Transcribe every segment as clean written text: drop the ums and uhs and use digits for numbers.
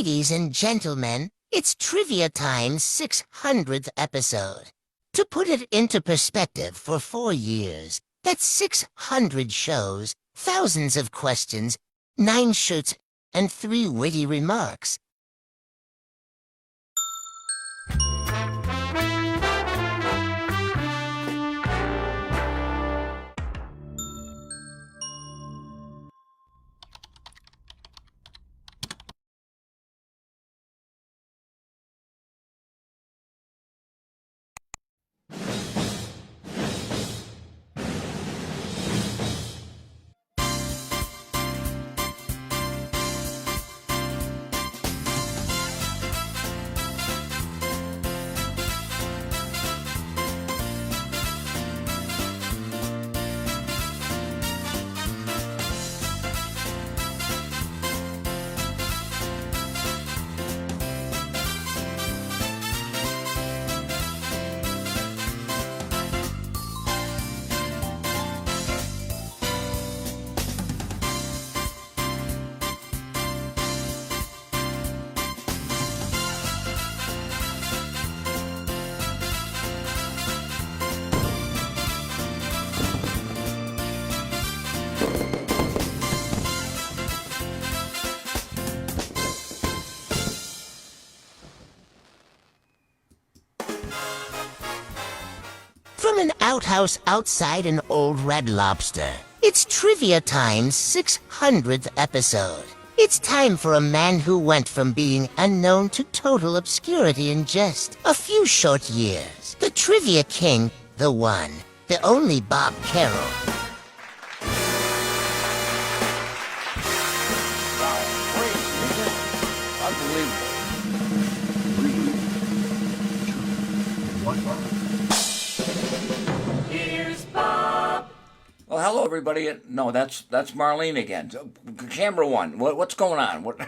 Ladies and gentlemen, it's Trivia Time's 600th episode. To put it into perspective, for 4 years, that's 600 shows, thousands of questions, 9 shirts, and 3 witty remarks. From an outhouse outside an old Red Lobster, it's Trivia Time's 600th episode. It's time for a man who went from being unknown to total obscurity in just a few short years. The Trivia King, the one, the only Bob Carroll. Unbelievable. 3, 2, 1. Here's Bob. Well, hello everybody. No, that's Marlene again. Camera one. What's going on? What?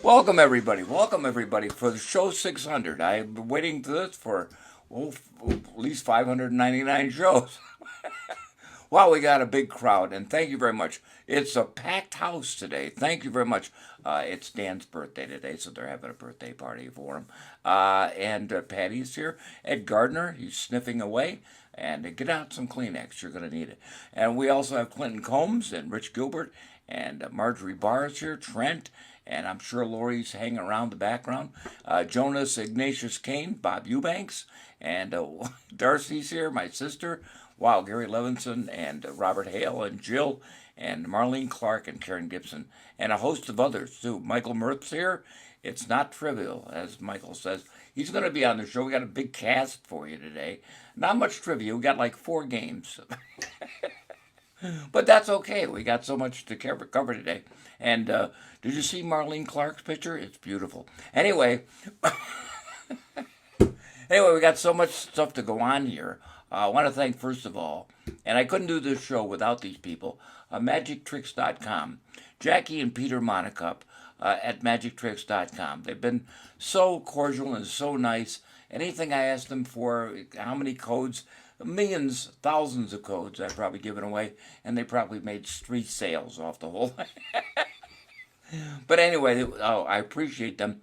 Welcome everybody. Welcome everybody for the show 600. I've been waiting for this for at least 599 shows. Wow, we got a big crowd, and thank you very much. It's a packed house today. Thank you very much. It's Dan's birthday today, so they're having a birthday party for him. And Patty's here. Ed Gardner, he's sniffing away. And get out some Kleenex, you're going to need it. And we also have Clinton Combs and Rich Gilbert and Marjorie Barr is here, Trent, and I'm sure Lori's hanging around the background. Jonas Ignatius Kane, Bob Eubanks, and Darcy's here, my sister. Wow, Gary Levinson and Robert Hale and Jill and Marlene Clark and Karen Gibson and a host of others too. Michael Mirth's here. It's not trivial, as Michael says. He's going to be on the show. We got a big cast for you today. Not much trivia. We got like 4 games. But that's okay. We got so much to cover today. And did you see Marlene Clark's picture? It's beautiful. Anyway, we got so much stuff to go on here. I want to thank, first of all, and I couldn't do this show without these people, MagicTricks.com. Jackie and Peter Monacup at MagicTricks.com. They've been so cordial and so nice. Anything I asked them for, how many codes, millions, thousands of codes I've probably given away, and they probably made 3 sales off the whole thing. But anyway, I appreciate them.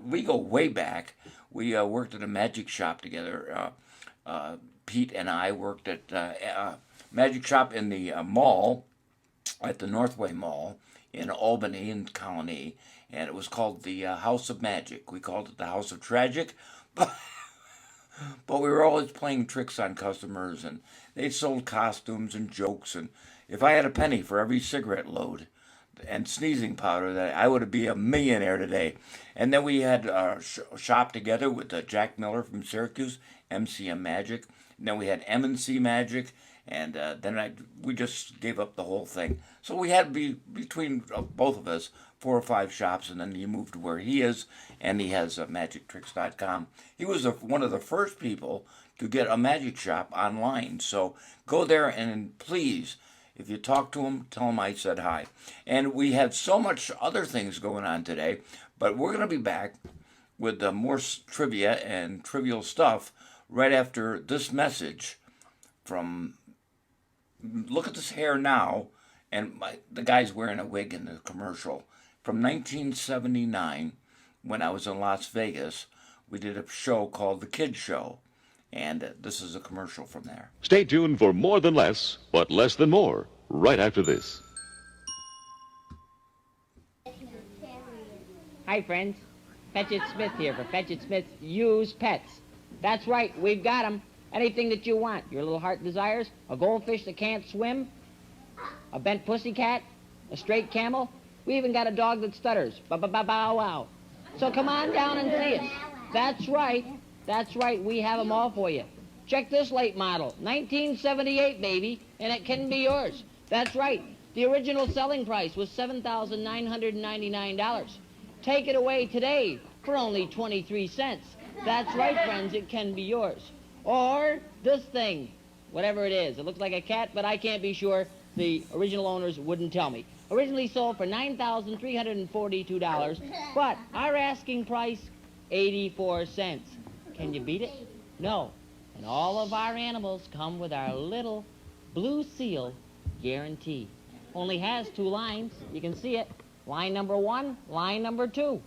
We go way back. We worked at a magic shop together. Pete and I worked at magic shop in the mall, at the Northway Mall in Albany and Colony, and it was called the House of Magic. We called it the House of Tragic, but we were always playing tricks on customers, and they sold costumes and jokes, and if I had a penny for every cigarette load and sneezing powder, that I would be a millionaire today. And then we had a shop together with Jack Miller from Syracuse, MCM Magic. And then we had M&C Magic, and then we just gave up the whole thing. So we had between both of us 4 or 5 shops, and then he moved to where he is, and he has MagicTricks.com. He was one of the first people to get a magic shop online. So go there and please, if you talk to him, tell him I said hi. And we had so much other things going on today, but we're going to be back with more trivia and trivial stuff right after this message from, look at this hair now, and the guy's wearing a wig in the commercial. from 1979, when I was in Las Vegas, we did a show called The Kid Show. And this is a commercial from there. Stay tuned for More Than Less, but Less Than More, right after this. Hi, friends. Fetchit Smith here for Fetchit Smith's Used Pets. That's right, we've got them. Anything that you want. Your little heart desires. A goldfish that can't swim. A bent pussycat. A straight camel. We even got a dog that stutters. Ba-ba-ba-bow-wow. So come on down and see us. That's right. That's right, we have them all for you. Check this late model, 1978, baby, and it can be yours. That's right, the original selling price was $7,999. Take it away today for only 23 cents. That's right, friends, it can be yours. Or this thing, whatever it is. It looks like a cat, but I can't be sure. The original owners wouldn't tell me. Originally sold for $9,342, but our asking price, 84 cents. Can you beat it? No. And all of our animals come with our little Blue Seal guarantee. Only has 2 lines. You can see it. Line number 1, line number 2.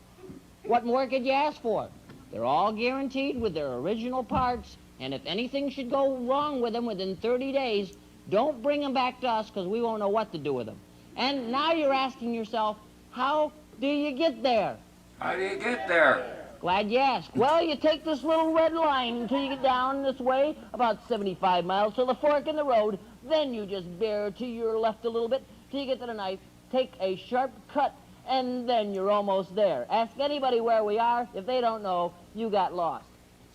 What more could you ask for? They're all guaranteed with their original parts, and if anything should go wrong with them within 30 days, don't bring them back to us because we won't know what to do with them. And now you're asking yourself, how do you get there? How do you get there? Glad you asked. Well, you take this little red line until you get down this way, about 75 miles to the fork in the road. Then you just bear to your left a little bit till you get to the knife. Take a sharp cut, and then you're almost there. Ask anybody where we are. If they don't know, you got lost.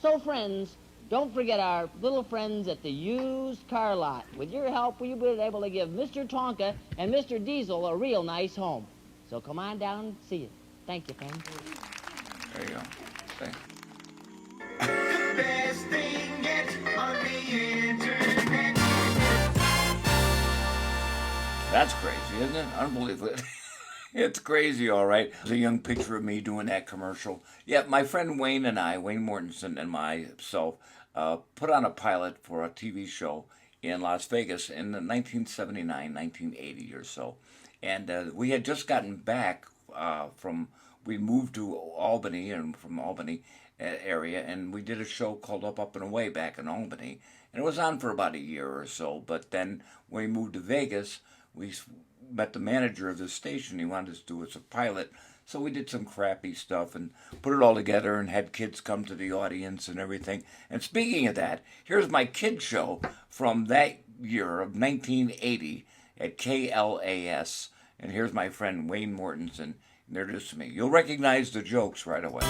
So, friends, don't forget our little friends at the used car lot. With your help, we've been able to give Mr. Tonka and Mr. Diesel a real nice home. So come on down and see it. Thank you, friends. There you go. Thanks. The best thing yet on the internet. That's crazy, isn't it? Unbelievable. It's crazy, all right. There's a young picture of me doing that commercial. Yeah, my friend Wayne and I, Wayne Mortensen and myself, put on a pilot for a TV show in Las Vegas in 1979, 1980 or so. And we had just gotten back we moved to Albany, and from Albany area, and we did a show called Up and Away back in Albany. And it was on for about a year or so, but then when we moved to Vegas, we met the manager of the station. He wanted us to do it as a pilot. So we did some crappy stuff and put it all together and had kids come to the audience and everything. And speaking of that, here's my kid show from that year of 1980 at KLAS. And here's my friend Wayne Mortensen. Introduced to me. You'll recognize the jokes right away.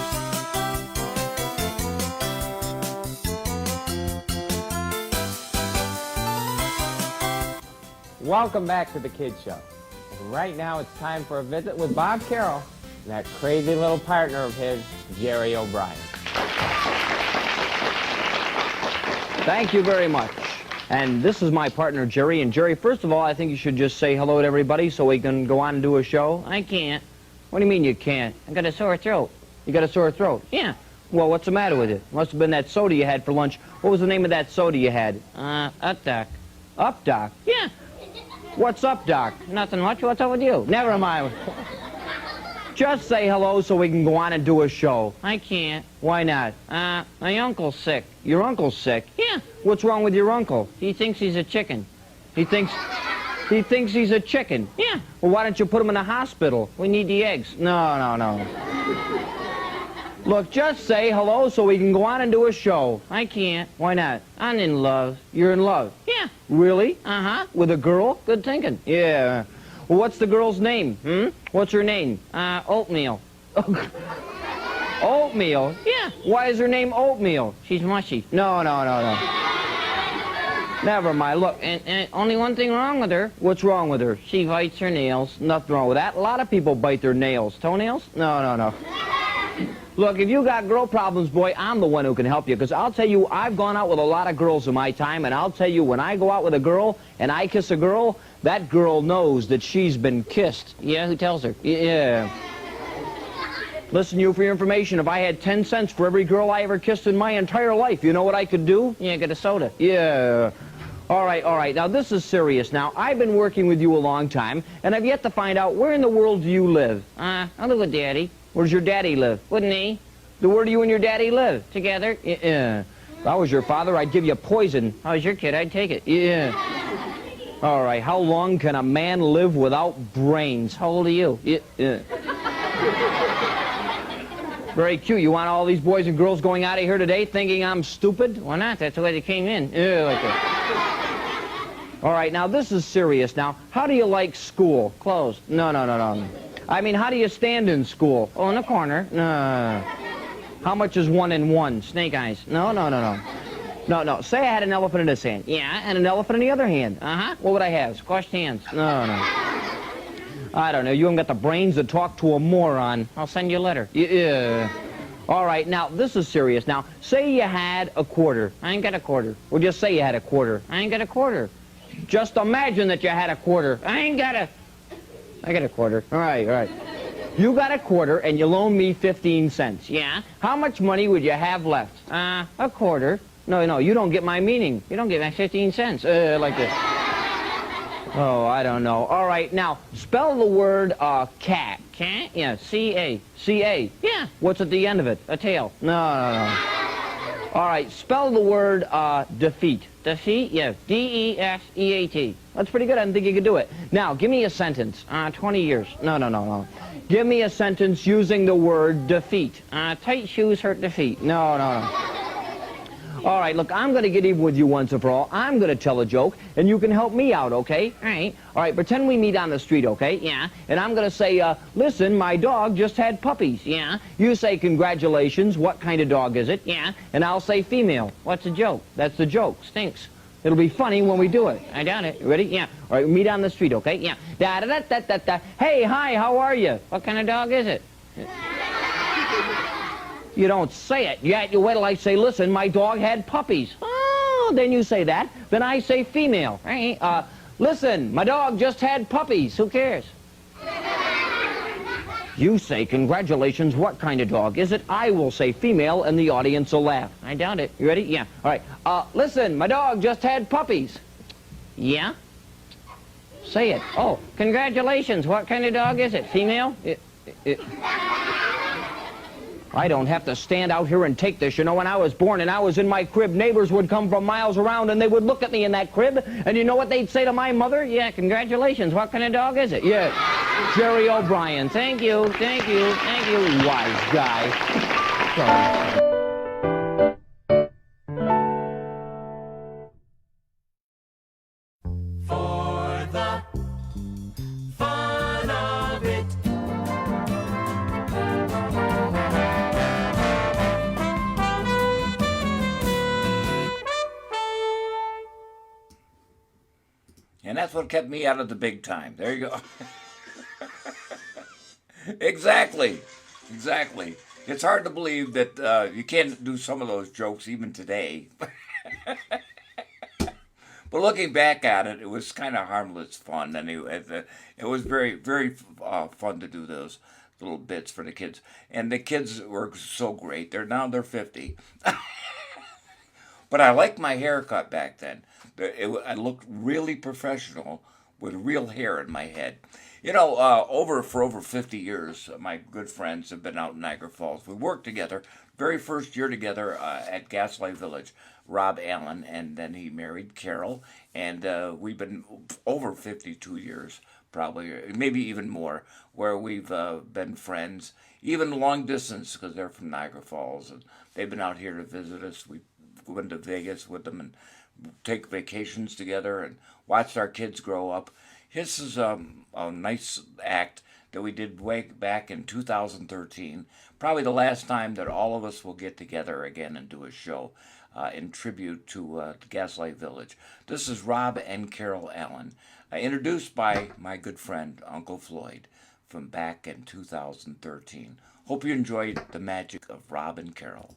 Welcome back to the Kid Show. And right now it's time for a visit with Bob Carroll and that crazy little partner of his, Jerry O'Brien. Thank you very much. And this is my partner, Jerry. And Jerry, first of all, I think you should just say hello to everybody so we can go on and do a show. I can't. What do you mean you can't? I got a sore throat. You got a sore throat? Yeah. Well, what's the matter with it? Must have been that soda you had for lunch. What was the name of that soda you had? Up Doc. Up Doc? Yeah. What's up, Doc? Nothing much. What's up with you? Never mind. Just say hello so we can go on and do a show. I can't. Why not? My uncle's sick. Your uncle's sick? Yeah. What's wrong with your uncle? He thinks he's a chicken. He thinks he's a chicken? Yeah. Well, why don't you put him in the hospital? We need the eggs. No. Look, just say hello so we can go on and do a show. I can't. Why not? I'm in love. You're in love? Yeah. Really? Uh-huh. With a girl? Good thinking. Yeah. Well, what's the girl's name? What's her name? Oatmeal. Oatmeal? Yeah. Why is her name Oatmeal? She's mushy. No. Never mind. Look, and only one thing wrong with her. What's wrong with her? She bites her nails. Nothing wrong with that. A lot of people bite their nails. Toenails? No. Look, if you got girl problems, boy, I'm the one who can help you. Because I'll tell you, I've gone out with a lot of girls in my time, and I'll tell you, when I go out with a girl and I kiss a girl, that girl knows that she's been kissed. Yeah, who tells her? Yeah. Listen, you, for your information, if I had 10 cents for every girl I ever kissed in my entire life, you know what I could do? Yeah, get a soda. Yeah. All right. Now, this is serious. Now, I've been working with you a long time, and I've yet to find out where in the world do you live? I live with Daddy. Where's your daddy live? With me. Where do you and your daddy live? Together. Yeah. If I was your father, I'd give you poison. If I was your kid, I'd take it. Yeah. All right. How long can a man live without brains? How old are you? Yeah. Very cute. You want all these boys and girls going out of here today thinking I'm stupid? Why not? That's the way they came in. Yeah, like that. All right, now this is serious. Now, how do you like school? Closed. No. I mean, how do you stand in school? Oh, in the corner. No. How much is 1 and 1? Snake eyes. No. No. Say I had an elephant in this hand. Yeah. And an elephant in the other hand. Uh-huh. What would I have? Squashed hands. No. I don't know. You haven't got the brains to talk to a moron. I'll send you a letter. Yeah. All right, now, this is serious. Now, say you had a quarter. I ain't got a quarter. Well, just say you had a quarter. I ain't got a quarter. Just imagine that you had a quarter. I got a quarter. All right. You got a quarter, and you loan me 15 cents. Yeah. How much money would you have left? A quarter. No, you don't get my meaning. You don't get my 15 cents. Like this. Oh, I don't know. All right, now, spell the word, cat. Cat? Yeah, C-A. C-A? Yeah. What's at the end of it? A tail. No. All right, spell the word, defeat. Defeat? Yeah, D-E-F-E-A-T. That's pretty good. I didn't think you could do it. Now, give me a sentence. 20 years. No. Give me a sentence using the word defeat. Tight shoes hurt the feet. No. All right, look, I'm going to get even with you once and for all. I'm going to tell a joke, and you can help me out, okay? All right. All right, pretend we meet on the street, okay? Yeah. And I'm going to say, listen, my dog just had puppies. Yeah. You say, congratulations, what kind of dog is it? Yeah. And I'll say female. What's the joke? That's the joke. Stinks. It'll be funny when we do it. I doubt it. You ready? Yeah. All right, meet on the street, okay? Yeah. Da-da-da-da-da-da. Hey, hi, how are you? What kind of dog is it? You don't say it. You wait till I say, listen, my dog had puppies. Oh, then you say that. Then I say female. All right. Listen, my dog just had puppies. Who cares? You say, congratulations, what kind of dog is it? I will say female, and the audience will laugh. I doubt it. You ready? Yeah. All right. Listen, my dog just had puppies. Yeah? Say it. Oh, congratulations. What kind of dog is it? Female? I don't have to stand out here and take this. You know, when I was born and I was in my crib, neighbors would come from miles around and they would look at me in that crib, and you know what they'd say to my mother? Yeah, congratulations. What kind of dog is it? Yeah, Jerry O'Brien. Thank you, Wise guy. For the fun of it. And that's what kept me out of the big time. There you go. Exactly. It's hard to believe that you can't do some of those jokes even today. But looking back at it, it was kind of harmless fun. Anyway, it was very, very fun to do those little bits for the kids. And the kids were so great. They're 50. But I liked my haircut back then. I looked really professional with real hair in my head. You know, for over 50 years, my good friends have been out in Niagara Falls. We worked together, very first year together at Gaslight Village, Rob Allen, and then he married Carol, and we've been over 52 years, probably, maybe even more, where we've been friends, even long distance, because they're from Niagara Falls, and they've been out here to visit us. We went to Vegas with them and take vacations together and watched our kids grow up. This is a nice act that we did way back in 2013. Probably the last time that all of us will get together again and do a show in tribute to Gaslight Village. This is Rob and Carol Allen, introduced by my good friend Uncle Floyd from back in 2013. Hope you enjoyed the magic of Rob and Carol.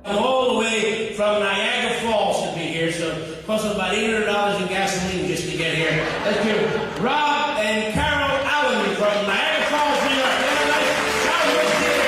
All the way from Niagara Falls to be here, so it costs about $800 in gasoline just to get here. Let's give Rob and Carol Allen from Niagara Falls, New York. Southwest Theater.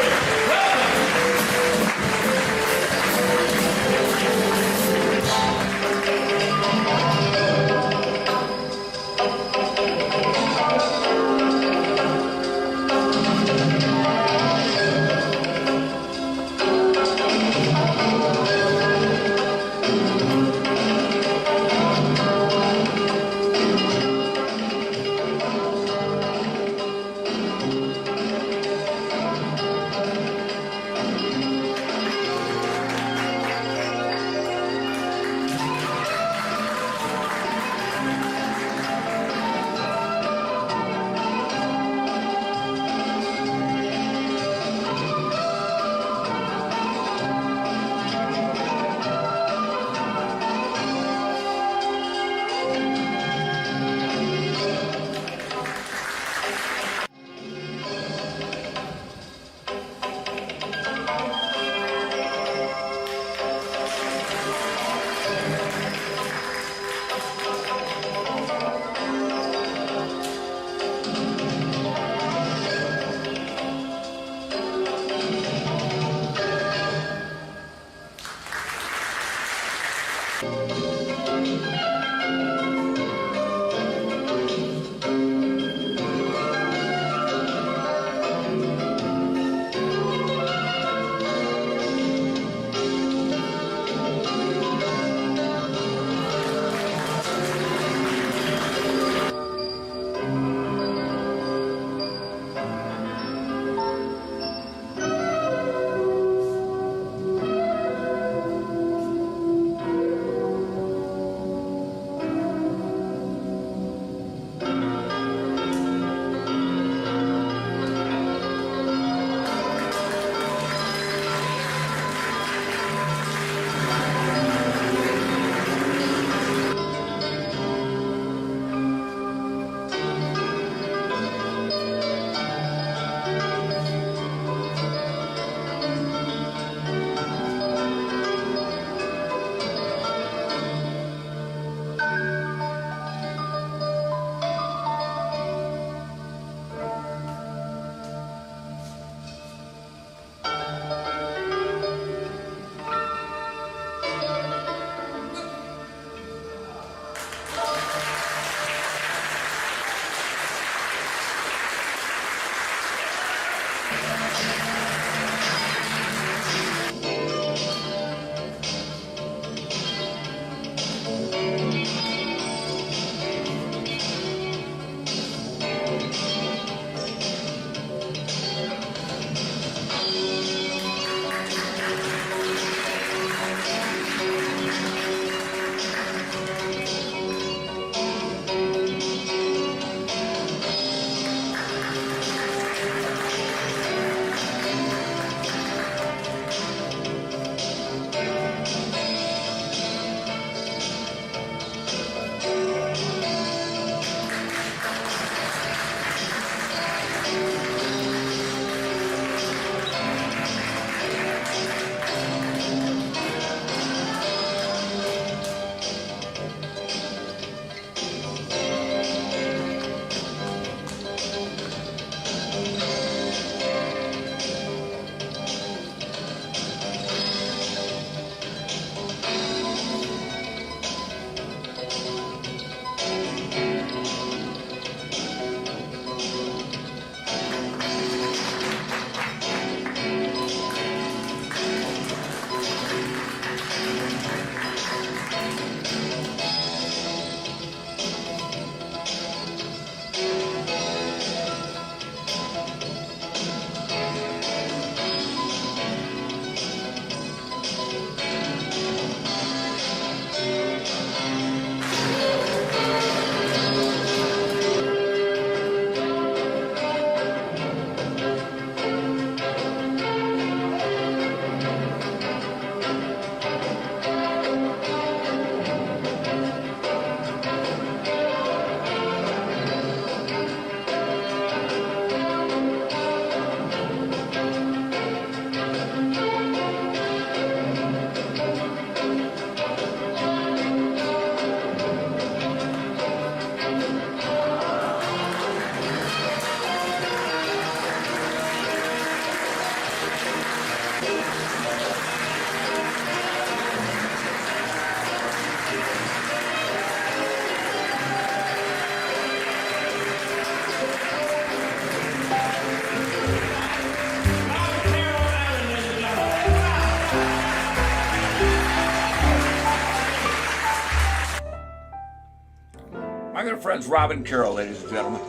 friends Rob and Carol, ladies and gentlemen,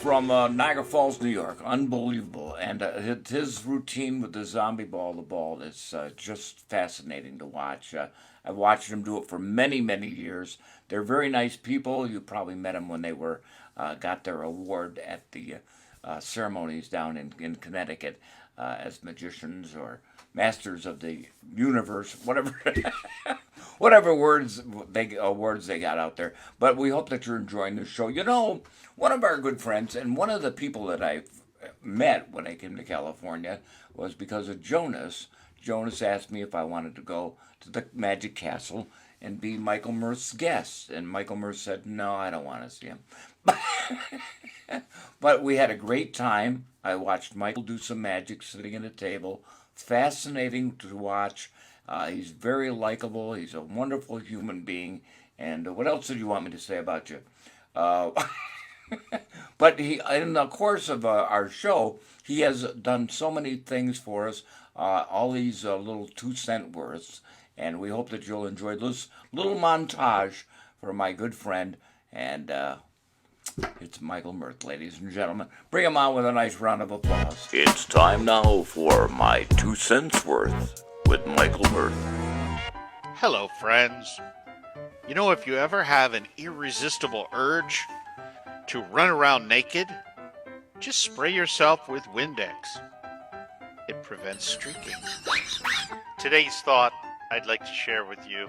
from Niagara Falls, New York. Unbelievable. And his routine with the zombie ball, the ball, is just fascinating to watch. I've watched him do it for many, many years. They're very nice people. You probably met them when they were got their award at the ceremonies down in Connecticut as magicians or masters of the universe, whatever. Whatever words they got out there. But we hope that you're enjoying the show. You know, one of our good friends and one of the people that I met when I came to California was because of Jonas. Jonas asked me if I wanted to go to the Magic Castle and be Michael Mirth's guest. And Michael Mirth said, no, I don't want to see him. But we had a great time. I watched Michael do some magic sitting at a table. Fascinating to watch. He's very likable. He's a wonderful human being. And what else did you want me to say about you? But he, in the course of our show, he has done so many things for us, all these little 2-cent worths. And we hope that you'll enjoy this little montage for my good friend. And it's Michael Mirth, ladies and gentlemen. Bring him on with a nice round of applause. It's time now for my 2 cents worth with Michael Mirth. Hello, friends. You know, if you ever have an irresistible urge to run around naked, just spray yourself with Windex. It prevents streaking. Today's thought I'd like to share with you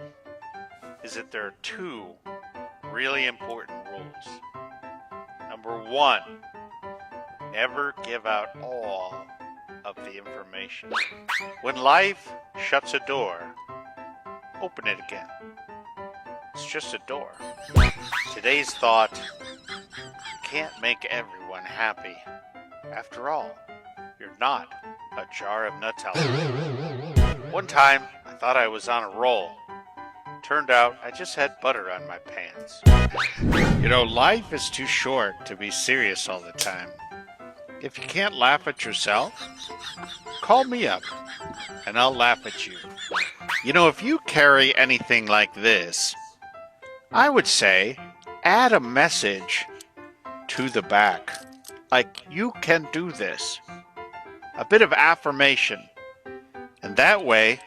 is that there are 2 really important rules. Number 1, never give out all of the information. When life shuts a door, open it again. It's just a door. Today's thought, you can't make everyone happy. After all, you're not a jar of Nutella. One time, I thought I was on a roll. Turned out I just had butter on my pants. You know, life is too short to be serious all the time. If you can't laugh at yourself, call me up and I'll laugh at you. You know, if you carry anything like this, I would say add a message to the back. Like, you can do this. A bit of affirmation. And that way,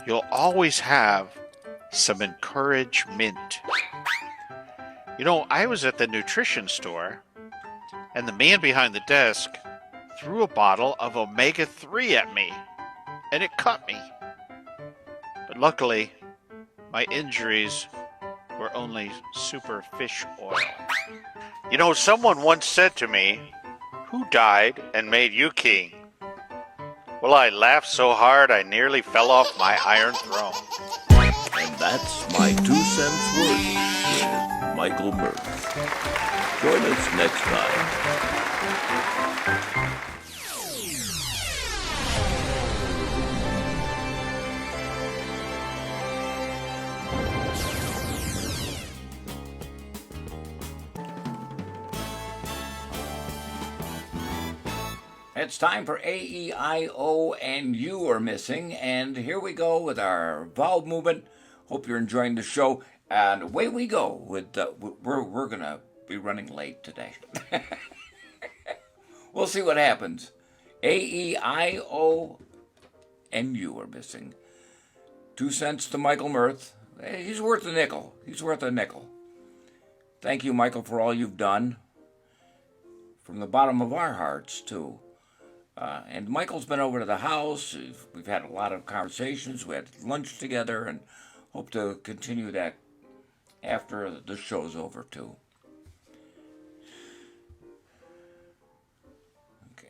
you'll always have some encouragement. You know, I was at the nutrition store, and the man behind the desk threw a bottle of omega-3 at me, and it cut me. But luckily, my injuries were only super fish oil. You know, someone once said to me, "Who died and made you king?" Well, I laughed so hard I nearly fell off my iron throne. And that's my 2 cents worth with Michael Mirth. Join us next time. It's time for A-E-I-O and You Are Missing. And here we go with our vowel movement. Hope you're enjoying the show. And away we go. We're going to be running late today. We'll see what happens. A-E-I-O and You Are Missing. 2 cents to Michael Mirth. He's worth a nickel. He's worth a nickel. Thank you, Michael, for all you've done. From the bottom of our hearts, too. And Michael's been over to the house. We've had a lot of conversations. We had lunch together and hope to continue that after the show's over, too. Okay.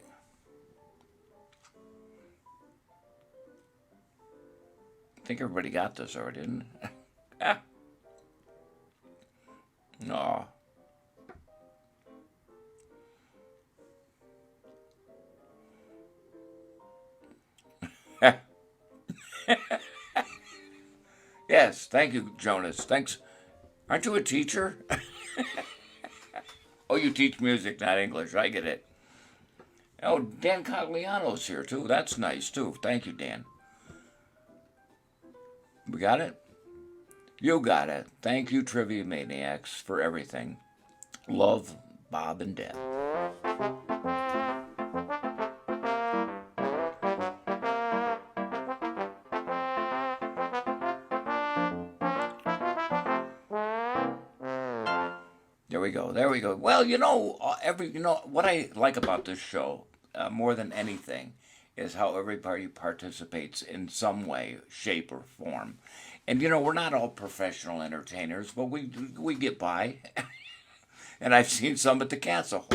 I think everybody got this already, didn't they? No. Yes, thank you, Jonas. Thanks. Aren't you a teacher? Oh, you teach music, not English. I get it. Oh, Dan Cogliano's here, too. That's nice, too. Thank you, Dan. We got it? You got it. Thank you, Trivia Maniacs, for everything. Love, Bob and Deb. There we go. There we go. Well, what I like about this show more than anything is how everybody participates in some way, shape, or form. And we're not all professional entertainers, but we get by. And I've seen some at the castle.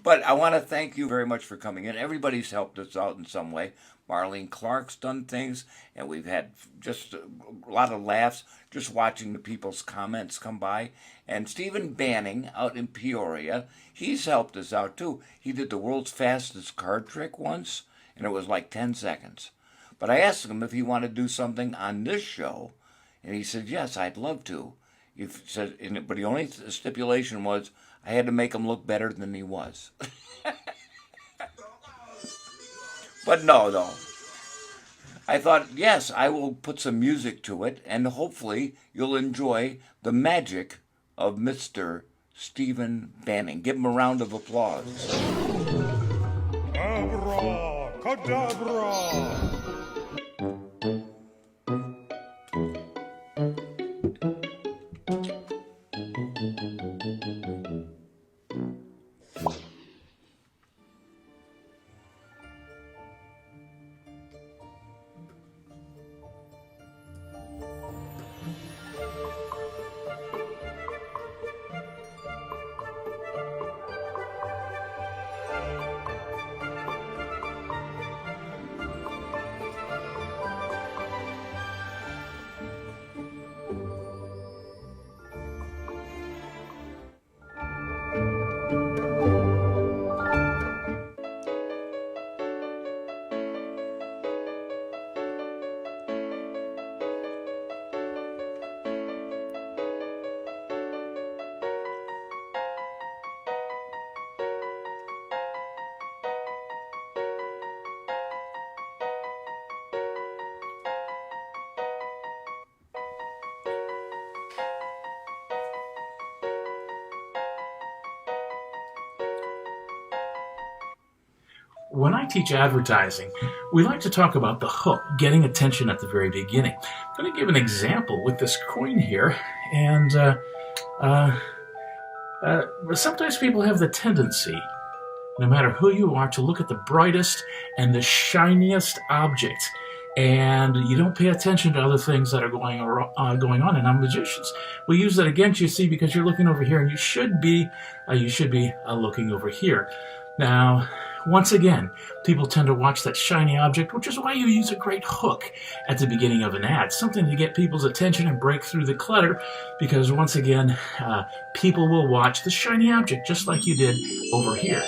But I want to thank you very much for coming in. Everybody's helped us out in some way. Marlene Clark's done things, and we've had just a lot of laughs just watching the people's comments come by. And Stephen Banning out in Peoria, he's helped us out too. He did the world's fastest card trick once, and it was like 10 seconds. But I asked him if he wanted to do something on this show, and he said, yes, I'd love to. But the only stipulation was I had to make him look better than he was. But no. I thought, yes, I will put some music to it, and hopefully you'll enjoy the magic of Mr. Stephen Banning. Give him a round of applause. Abracadabra! When I teach advertising, we like to talk about the hook, getting attention at the very beginning. I'm going to give an example with this coin here, and sometimes people have the tendency, no matter who you are, to look at the brightest and the shiniest object, and you don't pay attention to other things that are going on. And our magicians will use that against you, see, because you're looking over here, and you should be looking over here. Now, once again, people tend to watch that shiny object, which is why you use a great hook at the beginning of an ad, something to get people's attention and break through the clutter, because once again, people will watch the shiny object just like you did over here.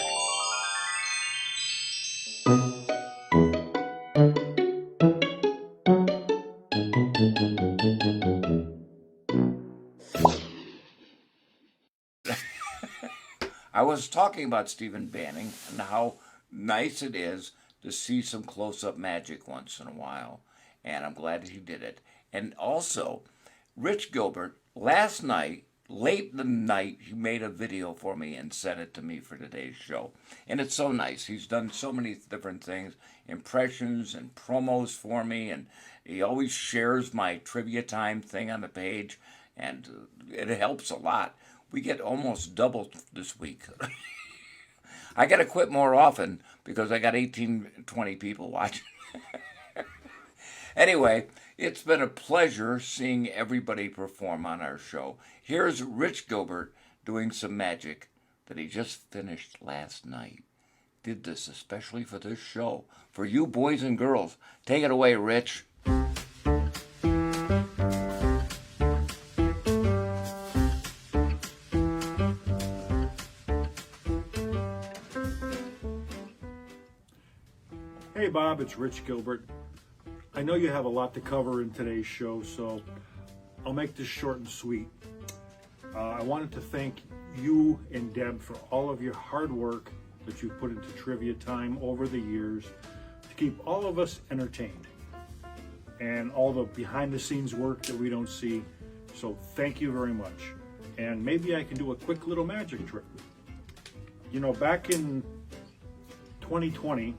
I was talking about Stephen Banning and how nice it is to see some close-up magic once in a while, and I'm glad he did it. And also, Rich Gilbert, last night, late in the night, he made a video for me and sent it to me for today's show. And it's so nice. He's done so many different things, impressions and promos for me, and he always shares my trivia time thing on the page, and it helps a lot. We get almost double this week. I got to quit more often because I got 20 people watching. Anyway, it's been a pleasure seeing everybody perform on our show. Here's Rich Gilbert doing some magic that he just finished last night. Did this especially for this show. For you boys and girls. Take it away, Rich. Hey Bob, it's Rich Gilbert. I know you have a lot to cover in today's show, so I'll make this short and sweet. I wanted to thank you and Deb for all of your hard work that you've put into trivia time over the years to keep all of us entertained and all the behind the scenes work that we don't see. So thank you very much. and maybe I can do a quick little magic trick. You know, back in 2020,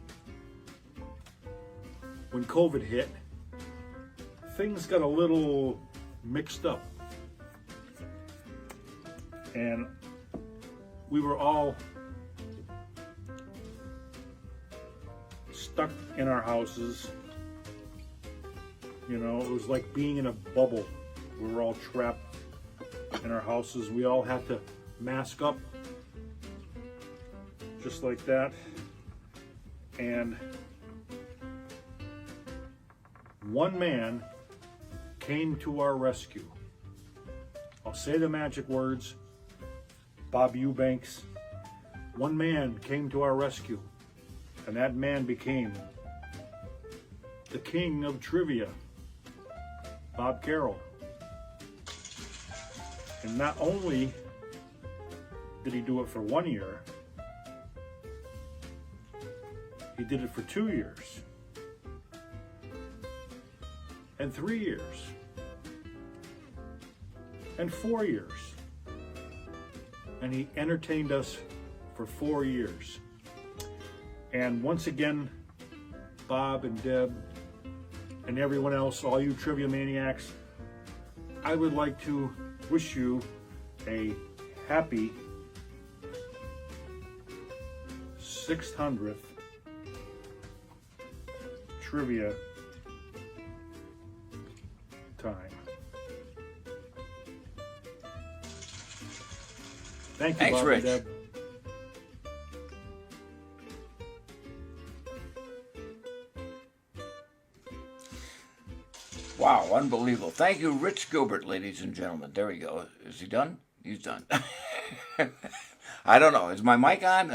when COVID hit, things got a little mixed up. And we were all stuck in our houses. You know, it was like being in a bubble. We were all trapped in our houses. We all had to mask up, just like that. And one man came to our rescue. I'll say the magic words. Bob Eubanks. One man came to our rescue, and that man became the king of trivia, Bob Carroll. And not only did he do it for 1 year, he did it for 2 years, and 3 years, and 4 years. And he entertained us for 4 years. And once again, Bob and Deb and everyone else, all you trivia maniacs, I would like to wish you a happy 600th trivia time. Thank you, Thanks, Bob Rich. and Deb. Wow, unbelievable. Thank you, Rich Gilbert, ladies and gentlemen. There we go. Is he done? He's done. I don't know. Is my mic on?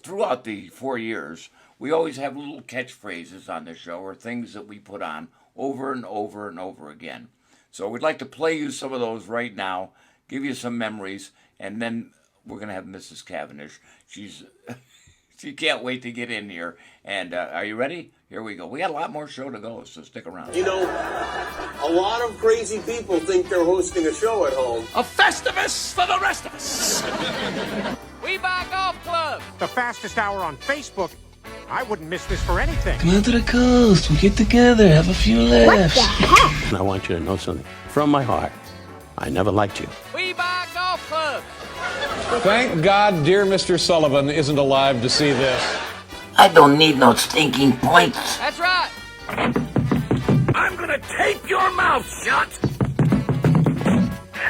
Throughout the 4 years, we always have little catchphrases on the show or things that we put on over and over and over again. So we'd like to play you some of those right now, give you some memories, and then we're going to have Mrs. Cavendish. She can't wait to get in here. And are you ready? Here we go. We got a lot more show to go, so stick around. You know, a lot of crazy people think they're hosting a show at home. A Festivus for the rest of us. We buy golf clubs. The fastest hour on Facebook. I wouldn't miss this for anything. Come out to the coast. We'll get together, have a few laughs. And I want you to know something. From my heart, I never liked you. We buy golf clubs. Thank God dear Mr. Sullivan isn't alive to see this. I don't need no stinking points. That's right. I'm gonna tape your mouth shut.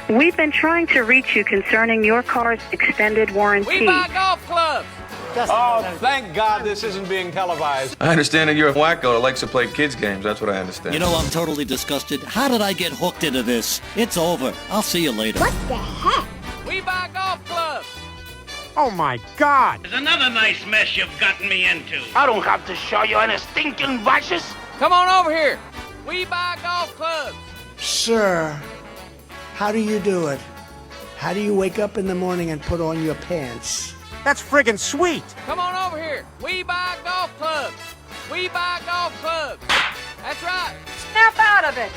We've been trying to reach you concerning your car's extended warranty. We buy golf clubs. Oh, thank God this isn't being televised. I understand that you're a wacko that likes to play kids games. That's what I understand. You know, I'm totally disgusted. How did I get hooked into this? It's over. I'll see you later. What the heck? We buy golf clubs. Oh my God! There's another nice mess you've gotten me into. I don't have to show you any stinking watches. Come on over here. We buy golf clubs. Sir, how do you do it? How do you wake up in the morning and put on your pants? That's friggin' sweet! Come on over here. We buy golf clubs. We buy golf clubs. That's right. Snap out of it.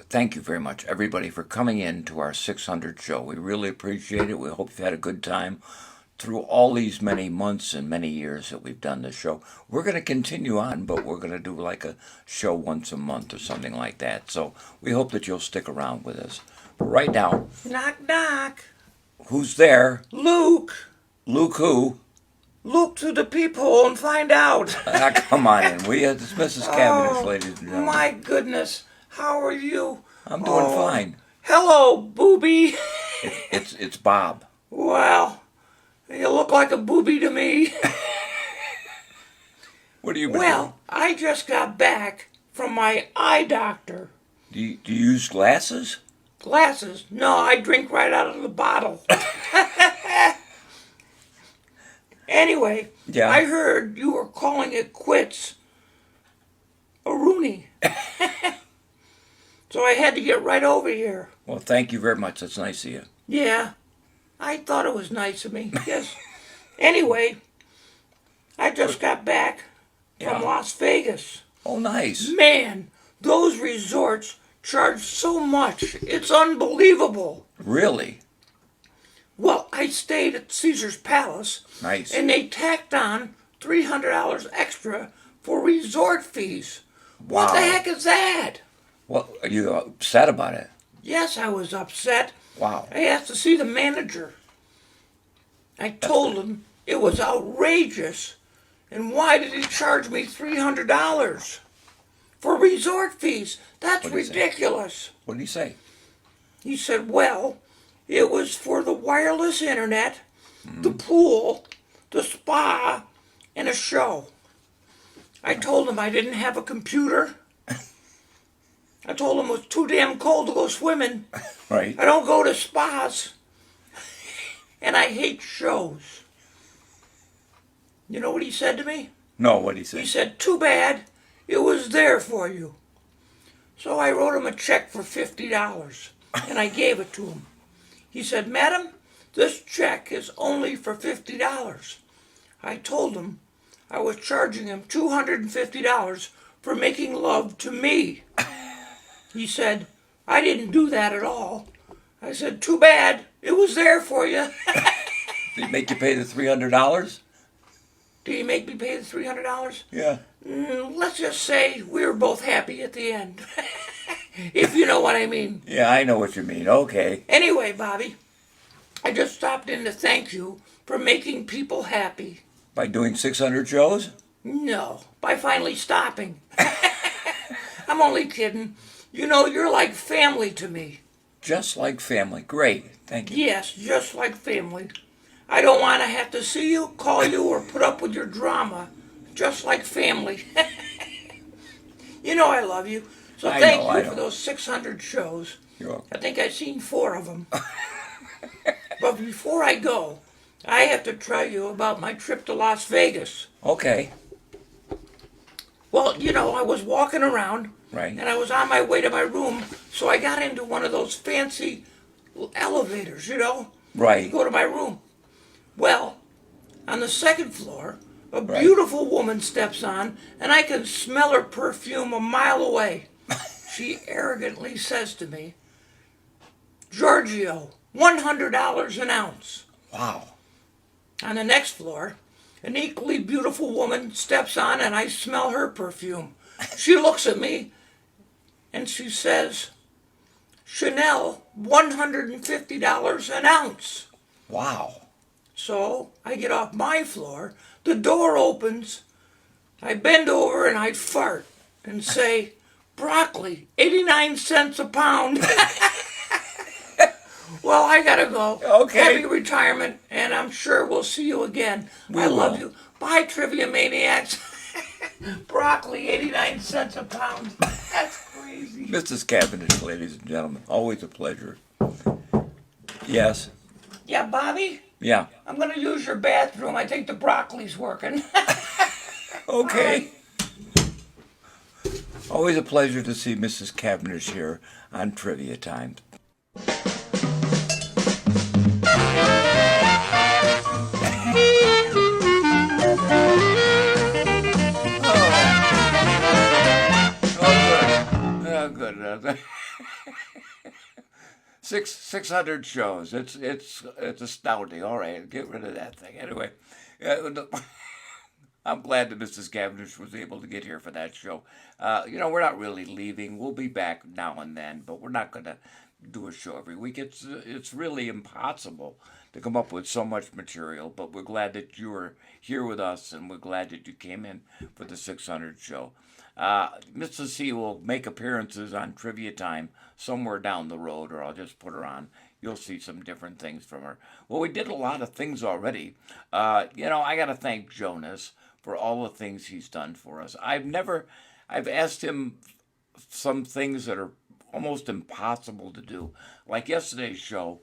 Thank you very much, everybody, for coming in to our 600 show. We really appreciate it. We hope you've had a good time through all these many months and many years that we've done this show. We're going to continue on, but we're going to do like a show once a month or something like that. So we hope that you'll stick around with us. But right now... Knock, knock. Who's there? Luke. Luke who? Look through the peephole and find out. Come on in. It's Mrs. Cavendish, ladies and gentlemen. My goodness. How are you? I'm doing fine. Hello, booby. It's Bob. Well, you look like a booby to me. What do you mean? Well, I just got back from my eye doctor. Do you use glasses? Glasses? No, I drink right out of the bottle. Anyway, yeah. I heard you were calling it quits a Rooney. So I had to get right over here. Well, thank you very much. That's nice of you. Yeah, I thought it was nice of me. Yes. Anyway, I just got back from Las Vegas. Oh, nice. Man, those resorts charge so much. It's unbelievable. Really? Well, I stayed at Caesar's Palace. Nice. And they tacked on $300 extra for resort fees. Wow. What the heck is that? Well, are you upset about it? Yes, I was upset. Wow. I asked to see the manager. I told him it was outrageous. And why did he charge me $300 for resort fees? That's ridiculous. What did he say? He said, well, it was for the wireless internet, the pool, the spa, and a show. I told him I didn't have a computer. I told him it was too damn cold to go swimming. Right. I don't go to spas. And I hate shows. You know what he said to me? No, what did he say? He said, too bad, it was there for you. So I wrote him a check for $50, and I gave it to him. He said, madam, this check is only for $50. I told him I was charging him $250 for making love to me. He said, I didn't do that at all. I said, too bad, it was there for you. Did he make you pay the $300? Did he make me pay the $300? Yeah. Let's just say we were both happy at the end. If you know what I mean. Yeah, I know what you mean. Okay. Anyway, Bobby, I just stopped in to thank you for making people happy. By doing 600 shows? No, by finally stopping. I'm only kidding. You know, you're like family to me. Just like family. Great. Thank you. Yes, just like family. I don't want to have to see you, call you, or put up with your drama. Just like family. You know I love you. So thank you for those 600 shows. You're welcome. I think I've seen 4 of them. But before I go, I have to tell you about my trip to Las Vegas. Okay. Well, you know, I was walking around. Right. And I was on my way to my room, so I got into one of those fancy elevators, you know? Right. Go to my room. Well, on the second floor, a beautiful woman steps on, and I can smell her perfume a mile away. She arrogantly says to me, Giorgio, $100 an ounce. Wow. On the next floor, an equally beautiful woman steps on, and I smell her perfume. She looks at me, and she says, Chanel, $150 an ounce. Wow. So I get off my floor, the door opens, I bend over and I fart and say, broccoli, 89 cents a pound. Well, I gotta go. Okay. Happy retirement, and I'm sure we'll see you again. I love you. Bye, Trivia Maniacs. Broccoli, 89 cents a pound. That's crazy. Mrs. Cavendish, ladies and gentlemen. Always a pleasure. Yes. Yeah, Bobby? Yeah. I'm gonna use your bathroom. I think the broccoli's working. Okay. Always a pleasure to see Mrs. Cavendish here on Trivia Time. Oh, good. 600 shows. It's astounding. All right, get rid of that thing. Anyway, I'm glad that Mrs. Cavendish was able to get here for that show. You know, we're not really leaving. We'll be back now and then, but we're not going to do a show every week. It's really impossible to come up with so much material, but we're glad that you are here with us, and we're glad that you came in for the 600 show. Mrs. C will make appearances on Trivia Time somewhere down the road, or I'll just put her on. You'll see some different things from her. Well, we did a lot of things already. You know, I got to thank Jonas for all the things he's done for us. I've asked him some things that are almost impossible to do. Like yesterday's show,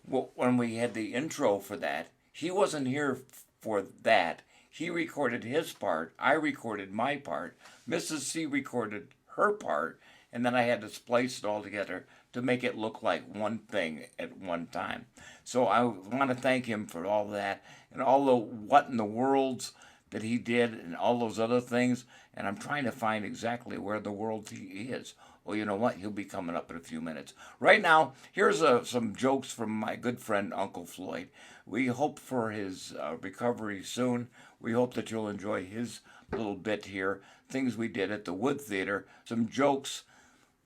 when we had the intro for that, he wasn't here for that. He recorded his part, I recorded my part, Mrs. C recorded her part, and then I had to splice it all together to make it look like one thing at one time. So I want to thank him for all that and all the what in the worlds that he did and all those other things. And I'm trying to find exactly where the world he is. Well, you know what? He'll be coming up in a few minutes. Right now, here's some jokes from my good friend Uncle Floyd. We hope for his recovery soon. We hope that you'll enjoy his little bit here. Things we did at the Wood Theater. Some jokes,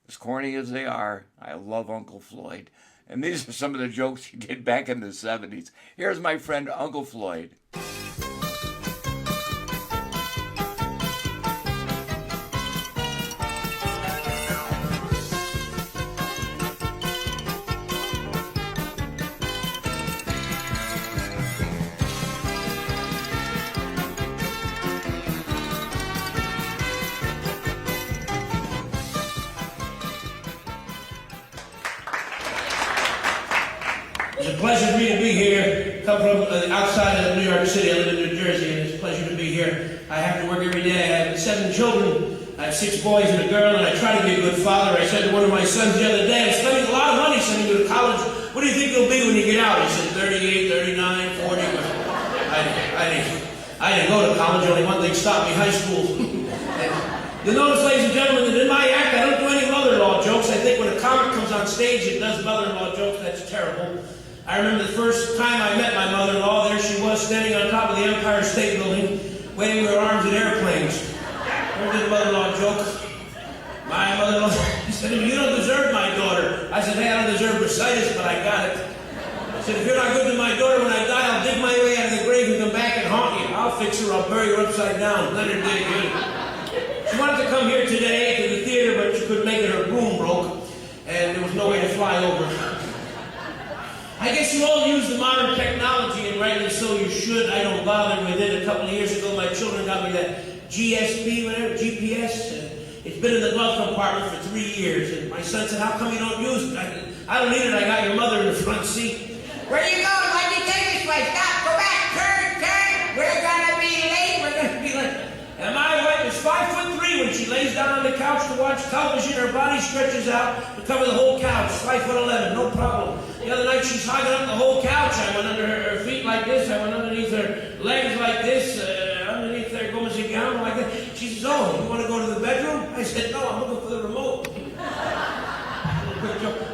as corny as they are. I love Uncle Floyd. And these are some of the jokes he did back in the 70s. Here's my friend Uncle Floyd. It's a pleasure for me to be here. Come from outside of New York City. I live in New Jersey, and it's a pleasure to be here. I have to work every day. I have 7 children. I have 6 boys and a girl, and I try to be a good father. I said to one of my sons the other day, I'm spending a lot of money sending you to college. What do you think you'll be when you get out? He said, 38, 39, 40. I didn't go to college. Only one thing stopped me, high school. You'll notice, ladies and gentlemen, that in my act, I don't do any mother-in-law jokes. I think when a comic comes on stage and does mother-in-law jokes, that's terrible. I remember the first time I met my mother-in-law. There she was, standing on top of the Empire State Building, waving her arms at airplanes. Never did a mother-in-law joke. My mother-in-law said, you don't deserve my daughter. I said, hey, I don't deserve bursitis, but I got it. I said, if you're not good to my daughter when I die, I'll dig my way out of the grave and come back and haunt you. I'll fix her. I'll bury her upside down. Let her dig good. She wanted to come here today to the theater, but she couldn't make it. Her broom broke, and there was no way to fly over. I guess you all use the modern technology, and rightly so you should. I don't bother with it. A couple of years ago, my children got me that GSP, whatever, GPS. It's been in the glove compartment for 3 years, and my son said, how come you don't use it? I don't need it. I got your mother in the front seat. Where are you going? Why'd you take this way? Stop, go back, turn. We're gonna be late. And my wife is 5'3" when she lays down on the couch to watch television. Her body stretches out to cover the whole couch. 5'11", no problem. The other night she's hogging up the whole couch. I went under her feet like this. I went underneath her legs like this. Underneath her gomesi gown like that. She says, oh, you want to go to the bedroom? I said, no, I'm looking for the remote.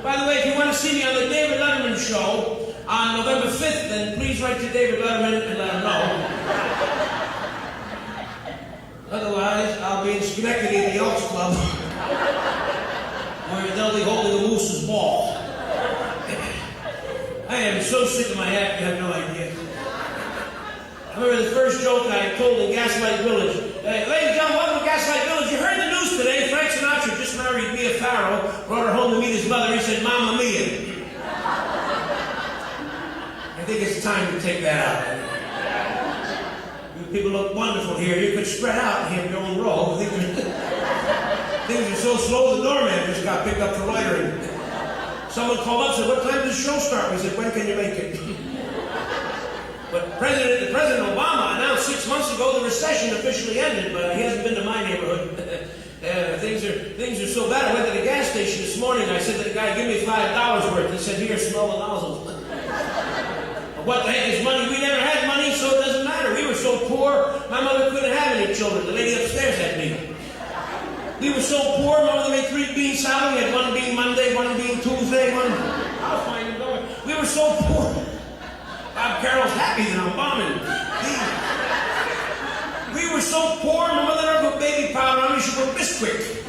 By the way, if you want to see me on the David Letterman show on November 5th, then please write to David Letterman and let him know. Otherwise, I'll be in Schenectady at the Elks Club, where they'll be holding the Moose's ball. I am so sick of my act, you have no idea. I remember the first joke I told in Gaslight Village. Ladies and gentlemen, welcome to Gaslight Village. You heard the news today. Frank Sinatra just married Mia Farrow, brought her home to meet his mother. He said, Mamma Mia. I think it's time to take that out. People look wonderful here. You could spread out and have your own row. Things are so slow, the doorman just got picked up for loitering. Someone called up and said, what time does the show start? We said, when can you make it? But President Obama announced 6 months ago the recession officially ended, but he hasn't been to my neighborhood. Things are so bad. I went to the gas station this morning. I said to the guy, give me $5 worth. He said, here, smell the nozzle. What the heck is money? We never had money, so it doesn't matter. We were so poor, my mother couldn't have any children. The lady upstairs had me. We were so poor, my mother made 3 bean salad. We had 1 bean Monday, 1 bean Tuesday, 1... I'll find it going. We were so poor. Bob Carroll's happy that I'm bombing. We were so poor, my mother never put baby powder on me. She put Bisquick.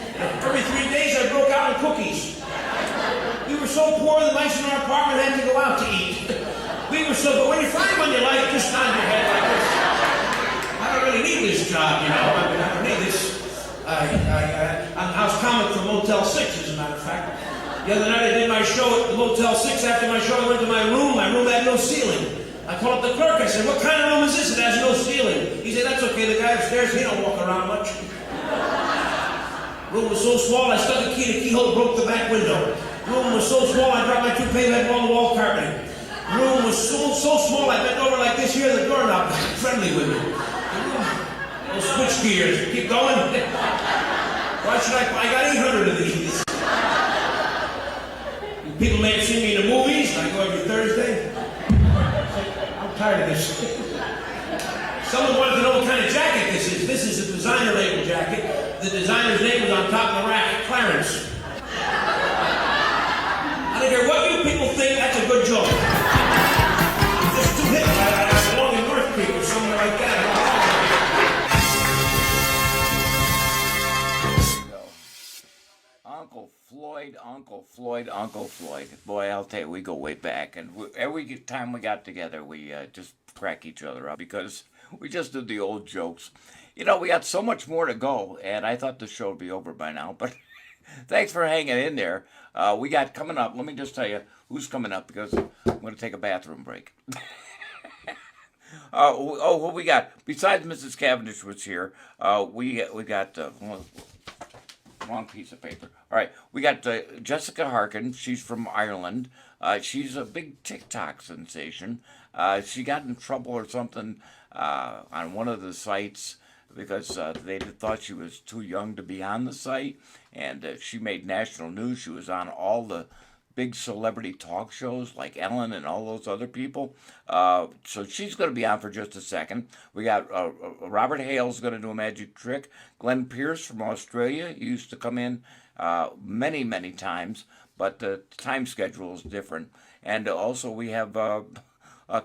Every 3 days I broke out in cookies. We were so poor, the mice in our apartment had to go out to eat. We were so, but when you find one you like, just nod your head like this. I don't really need this job, you know. I don't need this. I was comic for Motel 6, as a matter of fact. The other night I did my show at the Motel 6. After my show, I went to my room. My room had no ceiling. I called up the clerk. I said, what kind of room is this? It has no ceiling. He said, that's okay. The guy upstairs, he don't walk around much. Room was so small, I stuck a key in the keyhole, broke the back window. Room was so small, I dropped my toupee bed wall-to-wall carpeting. Room was so small, I bent over like this here, the doorknob got friendly with me. The Those switch gears. Keep going. Why should I got 800 of these. People may have seen me in the movies. I go every Thursday. I'm tired of this. Someone wanted to know what kind of jacket this is. This is a designer label jacket. The designer's name is on top of the rack, Clarence. I don't care what you people think, that's a good joke. It's too hip. I belong in North Creek or somewhere like that. Uncle Floyd. Boy, I'll tell you, we go way back. And every time we got together, we just crack each other up because we just did the old jokes. You know, we got so much more to go, and I thought the show would be over by now, but thanks for hanging in there. We got coming up, let me just tell you who's coming up because I'm going to take a bathroom break. What we got? Besides Mrs. Cavendish was here, we got... wrong piece of paper. All right, we got Jessica Harkin. She's from Ireland. She's a big TikTok sensation. She got in trouble or something on one of the sites because they thought she was too young to be on the site, and she made national news. She was on all the big celebrity talk shows like Ellen and all those other people. So she's going to be on for just a second. We got Robert Hale's going to do a magic trick. Glenn Pierce from Australia. He used to come in many, many times, but the time schedule is different. And also we have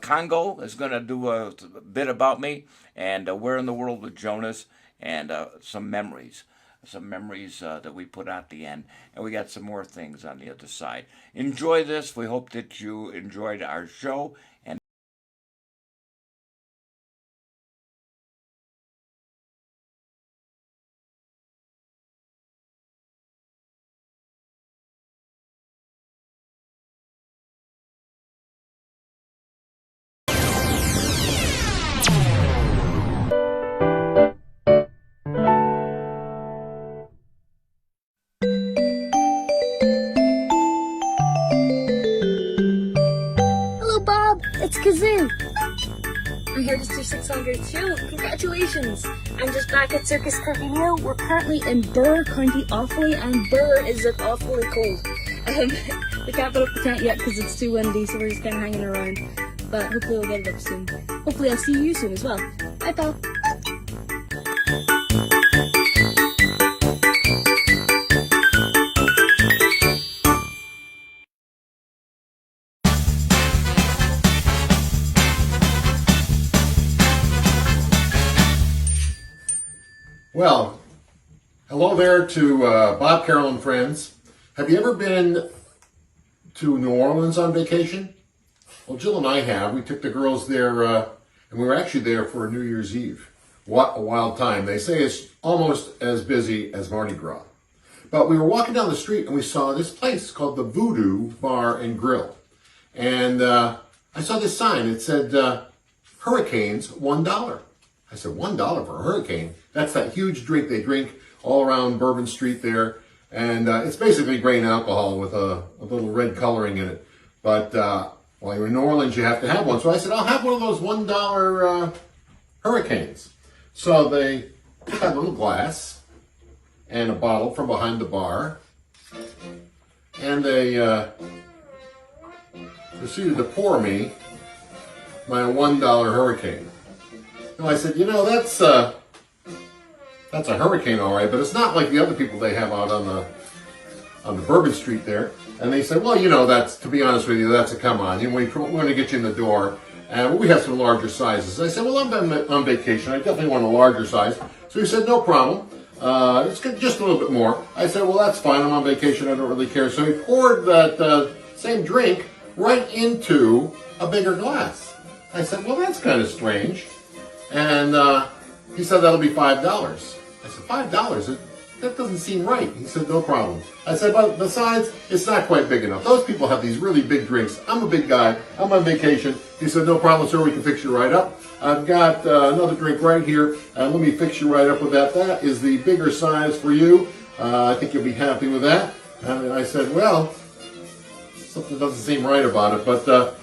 Congo is going to do a bit about me, and Where in the World with Jonas, and some memories. Some memories that we put at the end, and we got some more things on the other side. Enjoy this. We hope that you enjoyed our show. And it's Kazoo. I'm here to do 600 too. Congratulations. I'm just back at Circus Carpino. We're currently in Burr County Offaly, and Burr is awfully cold. We can't put up the tent yet because it's too windy, so we're just kind of hanging around. But hopefully we'll get it up soon. Hopefully I'll see you soon as well. Bye, pal. Well, hello there to Bob Carroll and friends. Have you ever been to New Orleans on vacation? Well, Jill and I have. We took the girls there, and we were actually there for New Year's Eve. What a wild time. They say it's almost as busy as Mardi Gras. But we were walking down the street and we saw this place called the Voodoo Bar and Grill. And I saw this sign. It said, Hurricanes, $1. I said, $1 for a hurricane? That's that huge drink they drink all around Bourbon Street there. And it's basically grain alcohol with a little red coloring in it. But while you're in New Orleans, you have to have one. So I said, I'll have one of those $1 hurricanes. So they had a little glass and a bottle from behind the bar. And they proceeded to pour me my $1 hurricane. And I said, you know, that's a hurricane, all right, but it's not like the other people they have out on the Bourbon Street there. And they said, well, you know, that's, to be honest with you, that's a come on. You know, we're going to get you in the door, and we have some larger sizes. I said, well, I'm on vacation. I definitely want a larger size. So he said, no problem. It's just a little bit more. I said, well, that's fine. I'm on vacation. I don't really care. So he poured that same drink right into a bigger glass. I said, well, that's kind of strange. And he said, that'll be $5. I said, $5? That doesn't seem right. He said, no problem. I said, but besides, it's not quite big enough. Those people have these really big drinks. I'm a big guy. I'm on vacation. He said, no problem, sir. We can fix you right up. I've got another drink right here. Let me fix you right up with that. That is the bigger size for you. I think you'll be happy with that. And I said, well, something doesn't seem right about it, but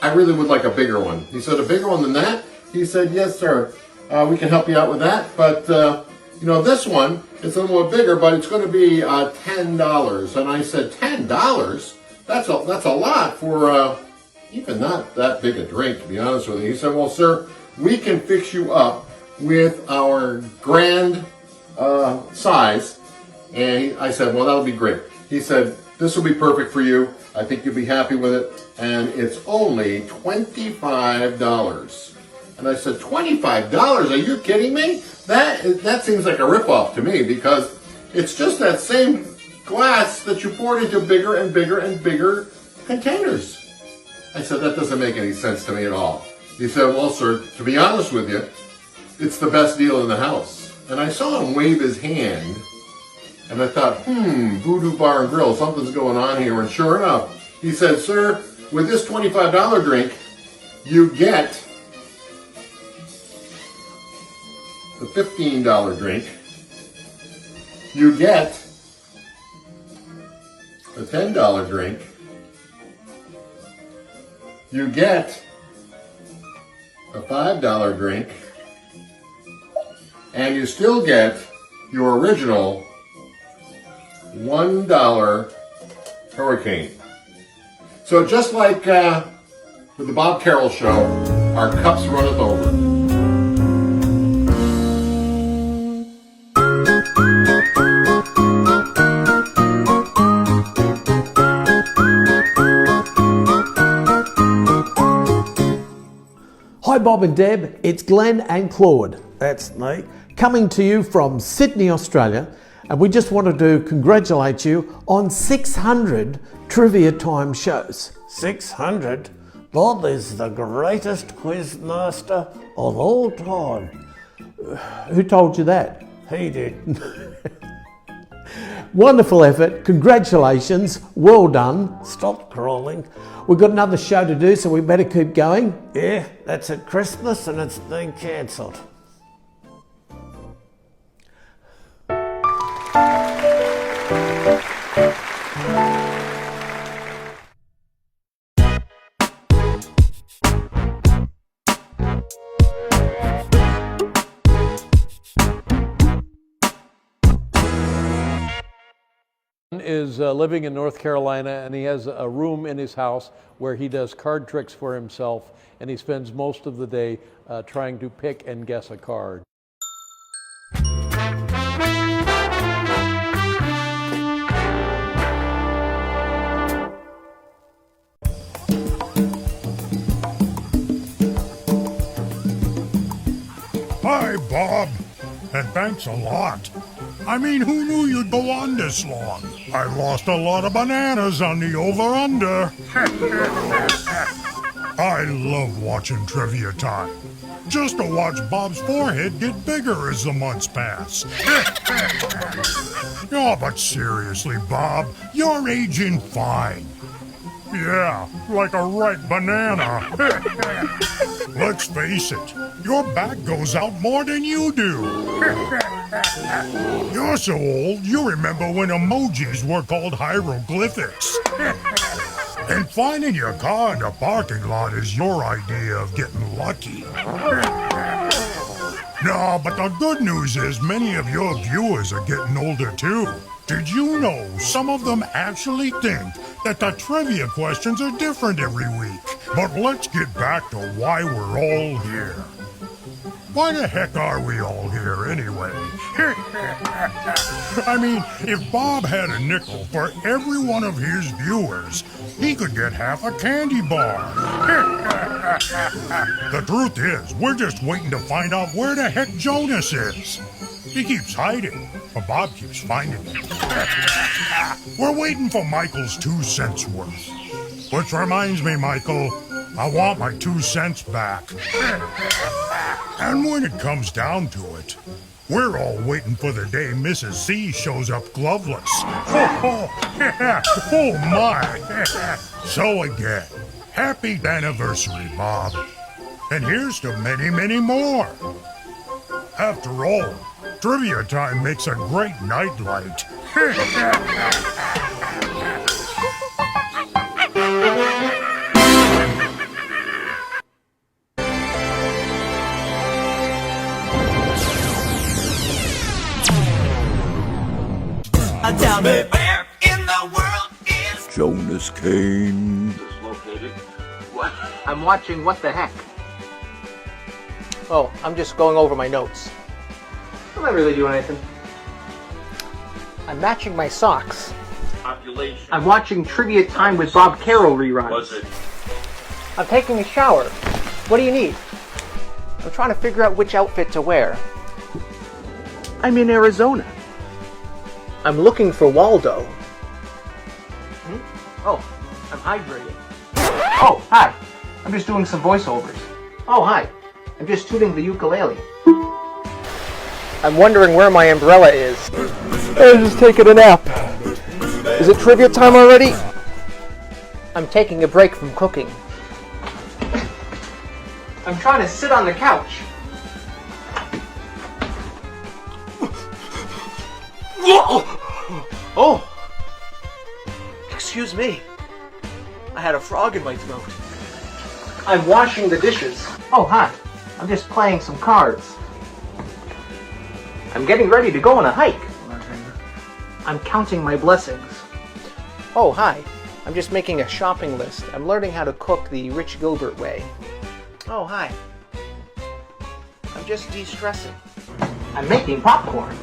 I really would like a bigger one. He said, a bigger one than that? He said, yes, sir. we can help you out with that. But, this one, it's a little bit bigger, but it's going to be $10. And I said, $10? That's a lot for even not that big a drink, to be honest with you. He said, well, sir, we can fix you up with our grand size. And I said, well, that'll be great. He said, this will be perfect for you. I think you'll be happy with it. And it's only $25. And I said, $25? Are you kidding me? That seems like a ripoff to me, because it's just that same glass that you poured into bigger and bigger and bigger containers. I said, that doesn't make any sense to me at all. He said, well, sir, to be honest with you, it's the best deal in the house. And I saw him wave his hand, and I thought, Voodoo Bar and Grill, something's going on here. And sure enough, he said, sir, with this $25 drink, you get the $15 drink, you get the $10 drink, you get a $5 drink, and you still get your original $1 Hurricane. So just like with the Bob Carroll Show, our cups runneth over. Hi Bob and Deb, it's Glenn and Claude, that's me, coming to you from Sydney, Australia, and we just wanted to congratulate you on 600 Trivia Time shows. 600? Bob is the greatest quiz master of all time. Who told you that? He did. Wonderful effort, congratulations, well done. Stop crawling. We've got another show to do, so we better keep going. Yeah, that's at Christmas and it's been cancelled. Is living in North Carolina, and he has a room in his house where he does card tricks for himself, and he spends most of the day trying to pick and guess a card. Hi, Bob, and thanks a lot. I mean, who knew you'd go on this long? I lost a lot of bananas on the over-under. I love watching Trivia Time. Just to watch Bob's forehead get bigger as the months pass. Oh, but seriously, Bob, you're aging fine. Yeah, like a ripe banana. Let's face it, your back goes out more than you do. You're so old, you remember when emojis were called hieroglyphics. And finding your car in the parking lot is your idea of getting lucky. No, but the good news is many of your viewers are getting older too. Did you know some of them actually think that the trivia questions are different every week? But let's get back to why we're all here. Why the heck are we all here anyway? I mean, if Bob had a nickel for every one of his viewers, he could get half a candy bar. The truth is, we're just waiting to find out where the heck Jonas is. He keeps hiding, but Bob keeps finding him. We're waiting for Michael's 2 cents worth. Which reminds me, Michael, I want my 2 cents back. And when it comes down to it, we're all waiting for the day Mrs. C shows up gloveless. Oh my! So again, happy anniversary, Bob. And here's to many, many more. After all, Trivia Time makes a great nightlight. Tell me where in the world is Jonas Kane? Located. What? I'm watching What the Heck. Oh, I'm just going over my notes. I'm not really doing anything. I'm matching my socks. Population. I'm watching Trivia Time with Bob Carroll reruns. Was it? I'm taking a shower. What do you need? I'm trying to figure out which outfit to wear. I'm in Arizona. I'm looking for Waldo. Oh, I'm hydrating. Oh, hi. I'm just doing some voiceovers. Oh, hi. I'm just tuning the ukulele. I'm wondering where my umbrella is. I'm just taking a nap. Is it trivia time already? I'm taking a break from cooking. I'm trying to sit on the couch. Oh! Excuse me. I had a frog in my throat. I'm washing the dishes. Oh, hi. I'm just playing some cards. I'm getting ready to go on a hike. I'm counting my blessings. Oh, hi. I'm just making a shopping list. I'm learning how to cook the Rich Gilbert way. Oh, hi. I'm just de-stressing. I'm making popcorn.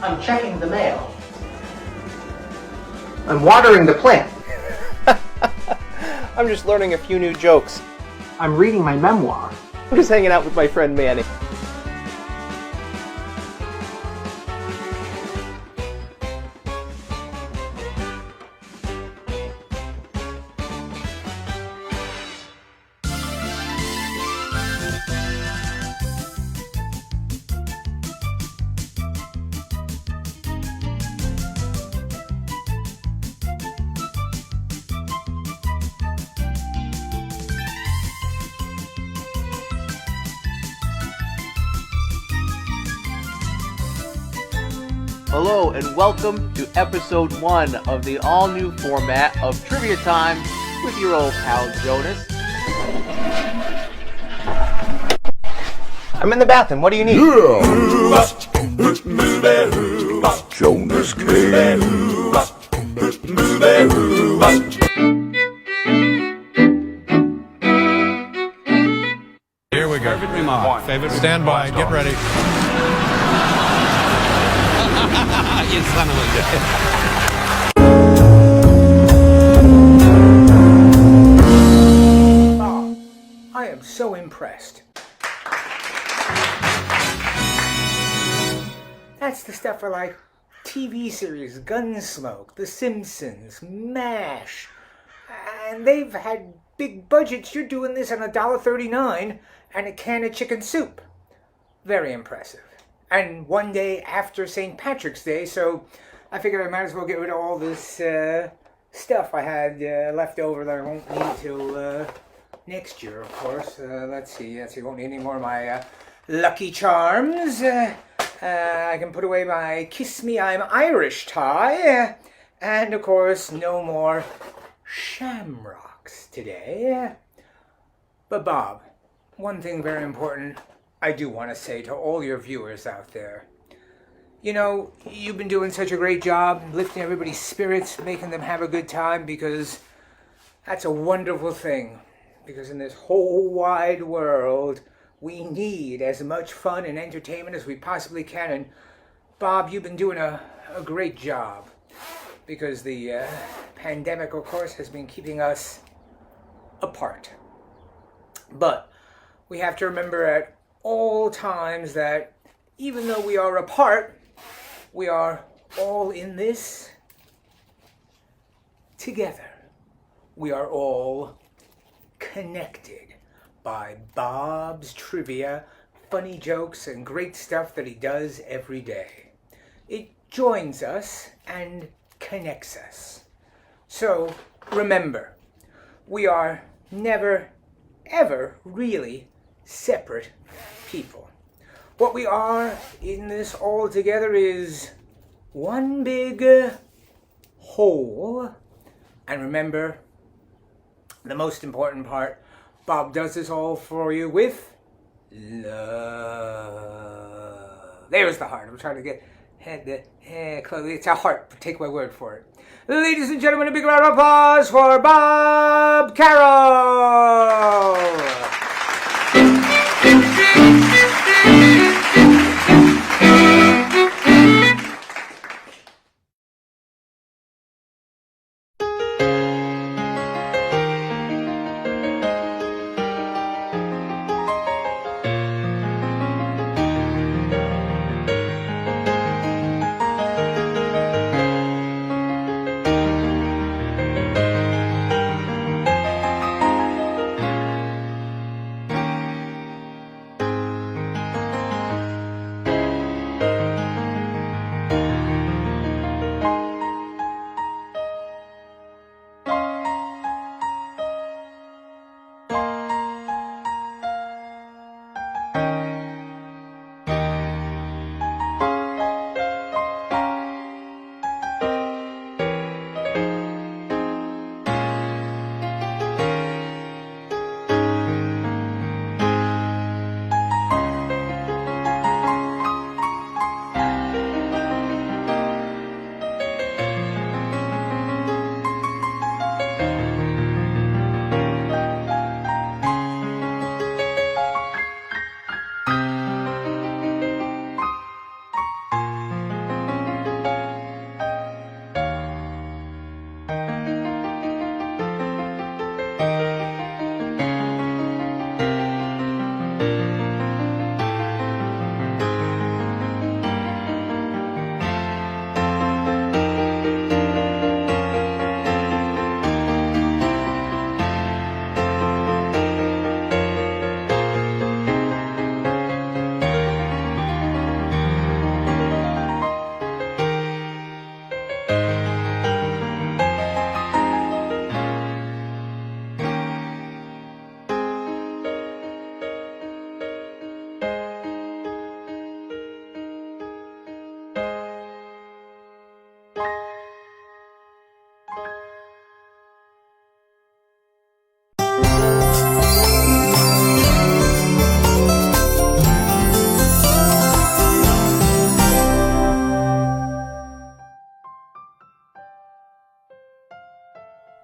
I'm checking the mail. I'm watering the plant. I'm just learning a few new jokes. I'm reading my memoir. I'm just hanging out with my friend Manny. Hello and welcome to episode 1 of the all-new format of Trivia Time with your old pal Jonas. I'm in the bathroom, what do you need? Jonas Kane. Here we go. Favorite remark. Favorite stand by. Get ready. You son of a gun. Oh, I am so impressed. That's the stuff for like TV series, Gunsmoke, The Simpsons, MASH. And they've had big budgets. You're doing this on $1.39 and a can of chicken soup. Very impressive. And one day after St. Patrick's Day, so I figured I might as well get rid of all this stuff I had left over that I won't need till next year, of course. Let's see, won't need any more of my Lucky Charms. I can put away my Kiss Me I'm Irish tie. And, of course, no more shamrocks today. But, Bob, one thing very important I do want to say to all your viewers out there. You know, you've been doing such a great job lifting everybody's spirits, making them have a good time, because that's a wonderful thing. Because in this whole wide world, we need as much fun and entertainment as we possibly can. And Bob, you've been doing a great job. Because the pandemic, of course, has been keeping us apart. But we have to remember at all times that even though we are apart, we are all in this together. We are all connected by Bob's trivia, funny jokes, and great stuff that he does every day. It joins us and connects us. So remember, we are never, ever really separate people. What we are in this all together is one big whole. And remember, the most important part, Bob does this all for you with love. There's the heart. I'm trying to get Chloe, it's a heart, but take my word for it. Ladies and gentlemen, a big round of applause for Bob Carroll!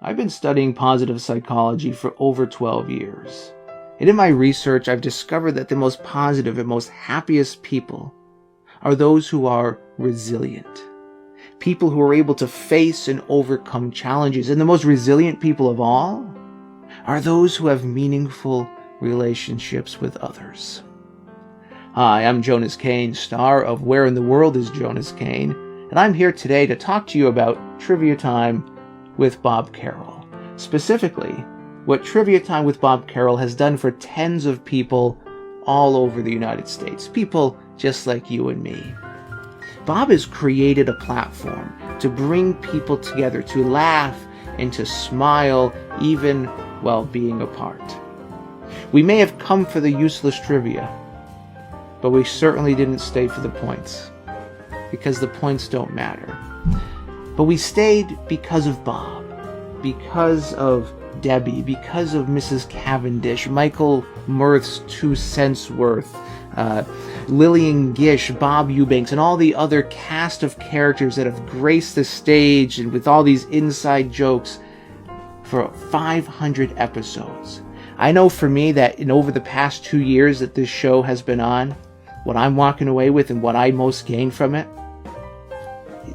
I've been studying positive psychology for over 12 years. And in my research, I've discovered that the most positive and most happiest people are those who are resilient. People who are able to face and overcome challenges. And the most resilient people of all are those who have meaningful relationships with others. Hi, I'm Jonas Kane, star of Where in the World is Jonas Kane? And I'm here today to talk to you about Trivia Time with Bob Carroll. Specifically, what Trivia Time with Bob Carroll has done for tens of people all over the United States. People just like you and me. Bob has created a platform to bring people together, to laugh and to smile even while being apart. We may have come for the useless trivia, but we certainly didn't stay for the points, because the points don't matter. But we stayed because of Bob, because of Debbie, because of Mrs. Cavendish, Michael Mirth's 2 cents worth, Lillian Gish, Bob Eubanks, and all the other cast of characters that have graced the stage and with all these inside jokes for 500 episodes. I know for me that over the past 2 years that this show has been on, what I'm walking away with and what I most gain from it,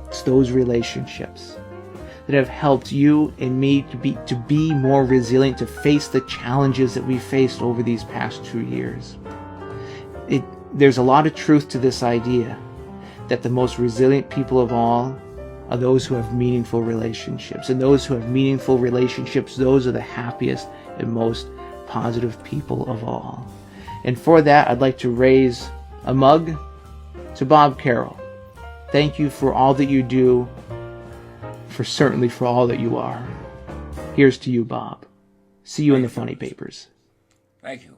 it's those relationships that have helped you and me to be more resilient, to face the challenges that we faced over these past 2 years. There's a lot of truth to this idea that the most resilient people of all are those who have meaningful relationships. And those who have meaningful relationships, those are the happiest and most positive people of all. And for that, I'd like to raise a mug to Bob Carroll. Thank you for all that you do, certainly for all that you are. Here's to you, Bob. See you in the funny papers. Thank you.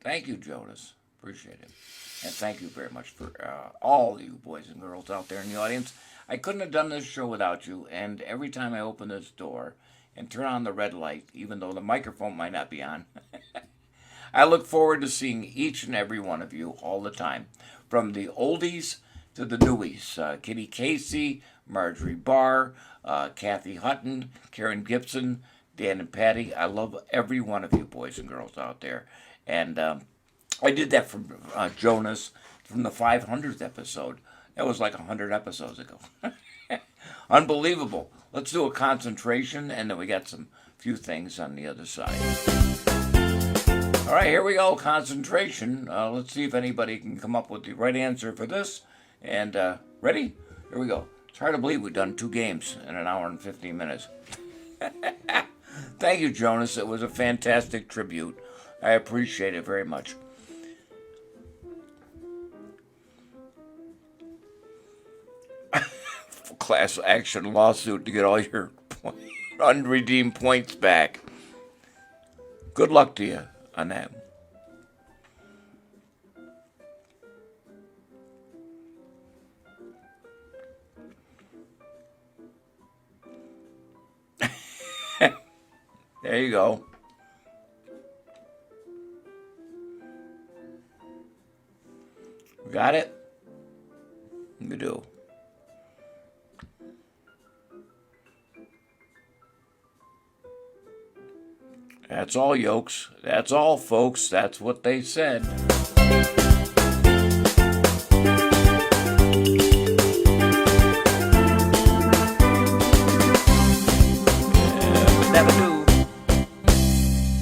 Thank you, Jonas. Appreciate it. And thank you very much for all you boys and girls out there in the audience. I couldn't have done this show without you, and every time I open this door and turn on the red light, even though the microphone might not be on, I look forward to seeing each and every one of you all the time, from the oldies to the newies. Kitty Casey, Marjorie Barr, Kathy Hutton, Karen Gibson, Dan and Patty. I love every one of you boys and girls out there. And I did that from Jonas from the 500th episode. That was like 100 episodes ago. Unbelievable. Let's do a concentration, and then we got some few things on the other side. All right, here we go. Concentration. Let's see if anybody can come up with the right answer for this. And ready? Here we go. It's hard to believe we've done 2 games in an hour and 15 minutes. Thank you, Jonas. It was a fantastic tribute. I appreciate it very much. Class action lawsuit to get all your unredeemed points back. Good luck to you on that. There you go. Got it? You do. That's all, yokes. That's all, folks. That's what they said. Never knew.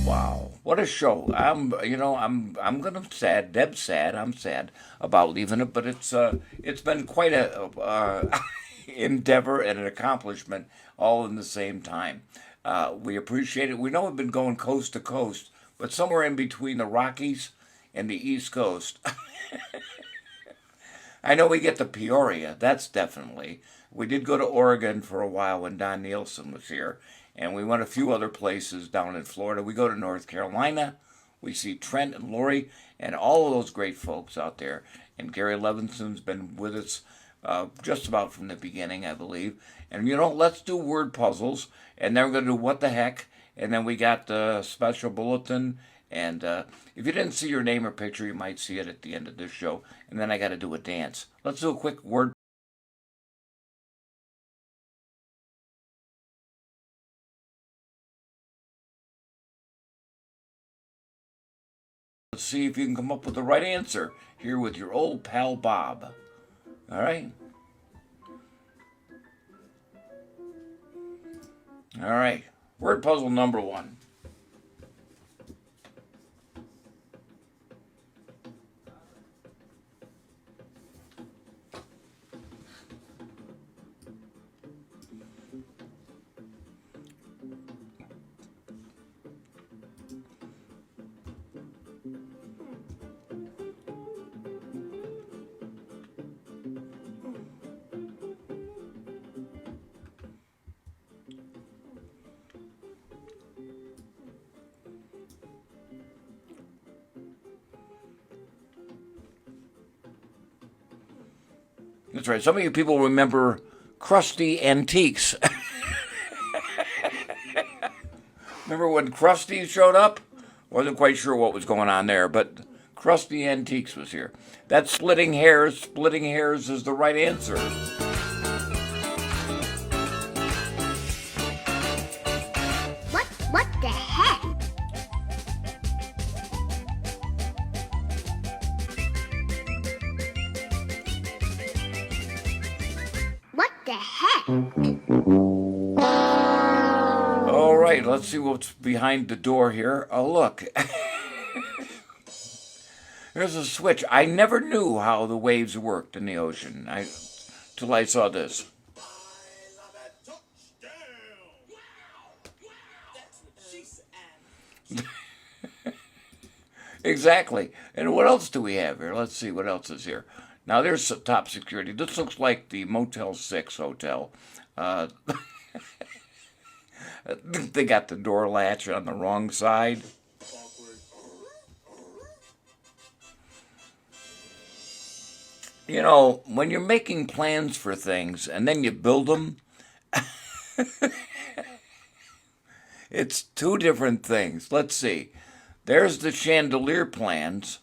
Wow, what a show! I'm gonna sad. Deb's sad. I'm sad about leaving it, but it's been quite a endeavor and an accomplishment all in the same time. We appreciate it. We know we've been going coast to coast, but somewhere in between the Rockies and the East Coast. I know we get to Peoria. That's definitely. We did go to Oregon for a while when Don Nielsen was here, and we went a few other places down in Florida. We go to North Carolina. We see Trent and Lori and all of those great folks out there. And Gary Levinson's been with us just about from the beginning, I believe. And, let's do word puzzles. And then we're going to do What the Heck. And then we got the special bulletin. And if you didn't see your name or picture, you might see it at the end of this show. And then I got to do a dance. Let's do a quick word. Let's see if you can come up with the right answer here with your old pal Bob. All right? All right. Word puzzle number 1. That's right. Some of you people remember Krusty Antiques. Remember when Krusty showed up? Wasn't quite sure what was going on there, but Krusty Antiques was here. That's splitting hairs. Splitting hairs is the right answer. What the heck? What the heck? All right, let's see what's behind the door here. Oh, look. There's a switch. I never knew how the waves worked in the ocean till I saw this. Exactly. And what else do we have here? Let's see what else is here. Now, there's top security. This looks like the Motel 6 hotel. They got the door latch on the wrong side. When you're making plans for things and then you build them, it's two different things. Let's see. There's the chandelier plans,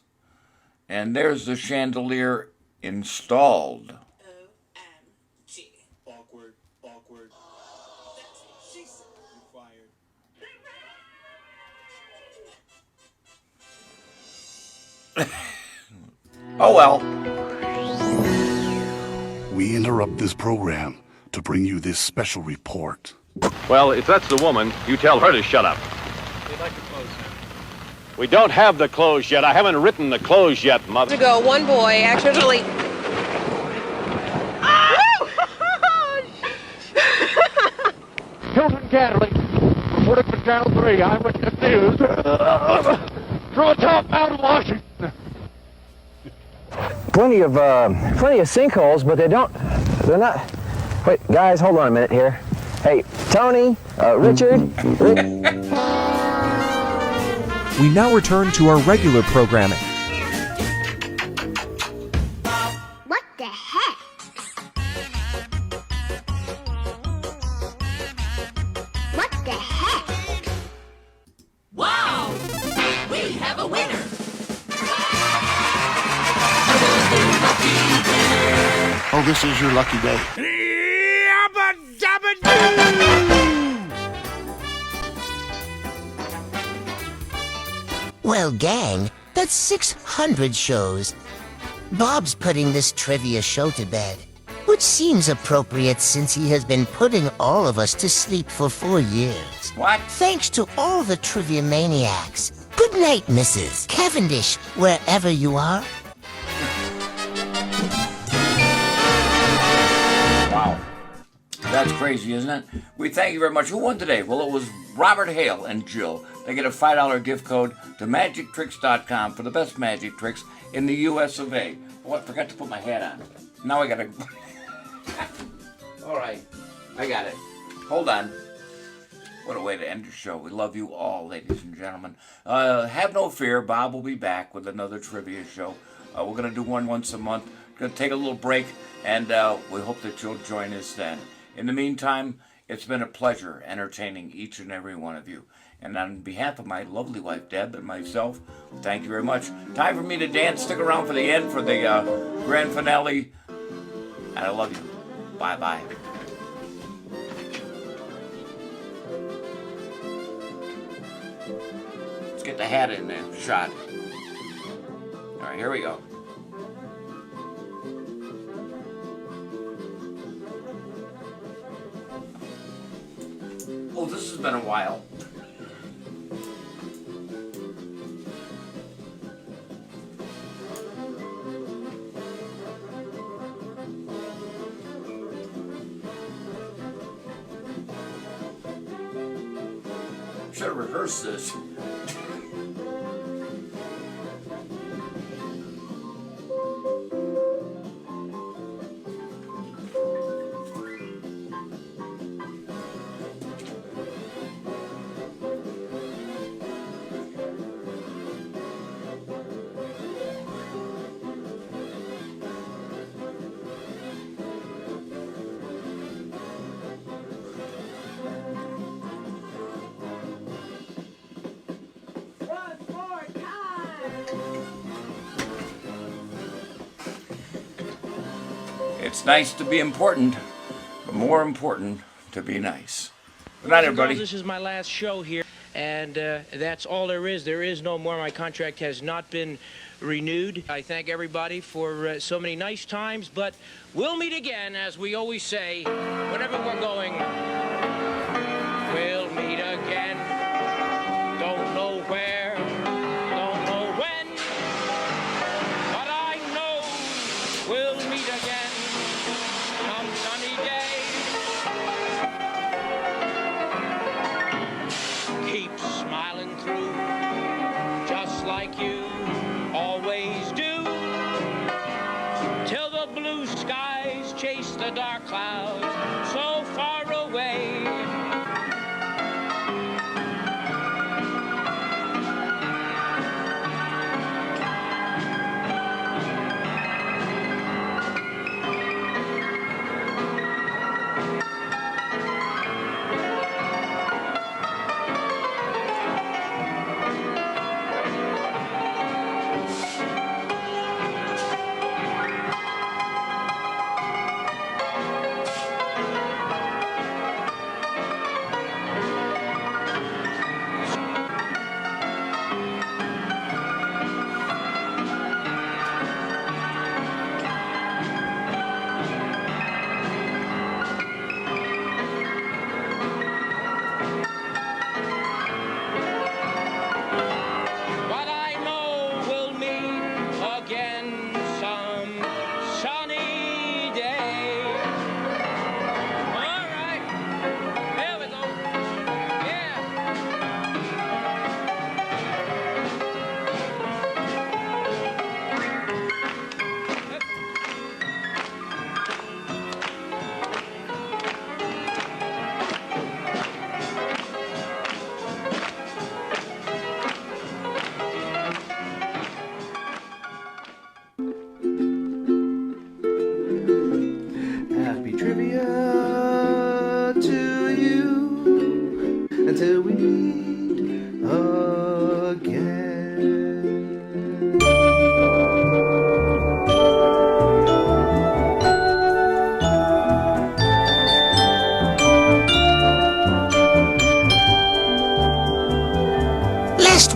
and there's the chandelier installed. Awkward. You're fired. Oh well. We interrupt this program to bring you this special report. Well, if that's the woman, you tell her to shut up. We'd like to close now. We don't have the clothes yet. I haven't written the clothes yet, mother. To go, one boy actually. Hilton Catholic, reporting for Channel 3, Eyewitness News. From atop Mount Washington. Plenty of sinkholes, but they're not. Wait, guys, hold on a minute here. Hey, Tony, Richard. We now return to our regular programming. What the heck? What the heck? Wow! We have a winner! Oh, this is your lucky day. Well, gang, that's 600 shows. Bob's putting this trivia show to bed, which seems appropriate since he has been putting all of us to sleep for 4 years. What? Thanks to all the trivia maniacs. Good night, Mrs. Cavendish, wherever you are. Wow. That's crazy, isn't it? We thank you very much. Who won today? Well, it was Robert Hale and Jill. They get a $5 gift code to magictricks.com for the best magic tricks in the US of A. Oh, I forgot to put my hat on. Now I gotta... All right. I got it. Hold on. What a way to end the show. We love you all, ladies and gentlemen. Have no fear. Bob will be back with another trivia show. We're going to do one once a month. Going to take a little break, and we hope that you'll join us then. In the meantime, it's been a pleasure entertaining each and every one of you. And on behalf of my lovely wife, Deb, and myself, thank you very much. Time for me to dance. Stick around for the end, for the grand finale. And I love you. Bye-bye. Let's get the hat in there. Shot. All right, here we go. Oh, this has been a while. Should have rehearsed this. It's nice to be important, but more important to be nice. Good night, everybody. This is my last show here, and that's all there is. There is no more. My contract has not been renewed. I thank everybody for so many nice times, but we'll meet again, as we always say, wherever we're going. We'll meet again. Don't know where, don't know when, but I know we'll meet again. Some sunny day. Keep smiling through, just like you always do, till the blue skies chase the dark clouds so far away.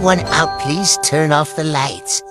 everyone out please turn off the lights?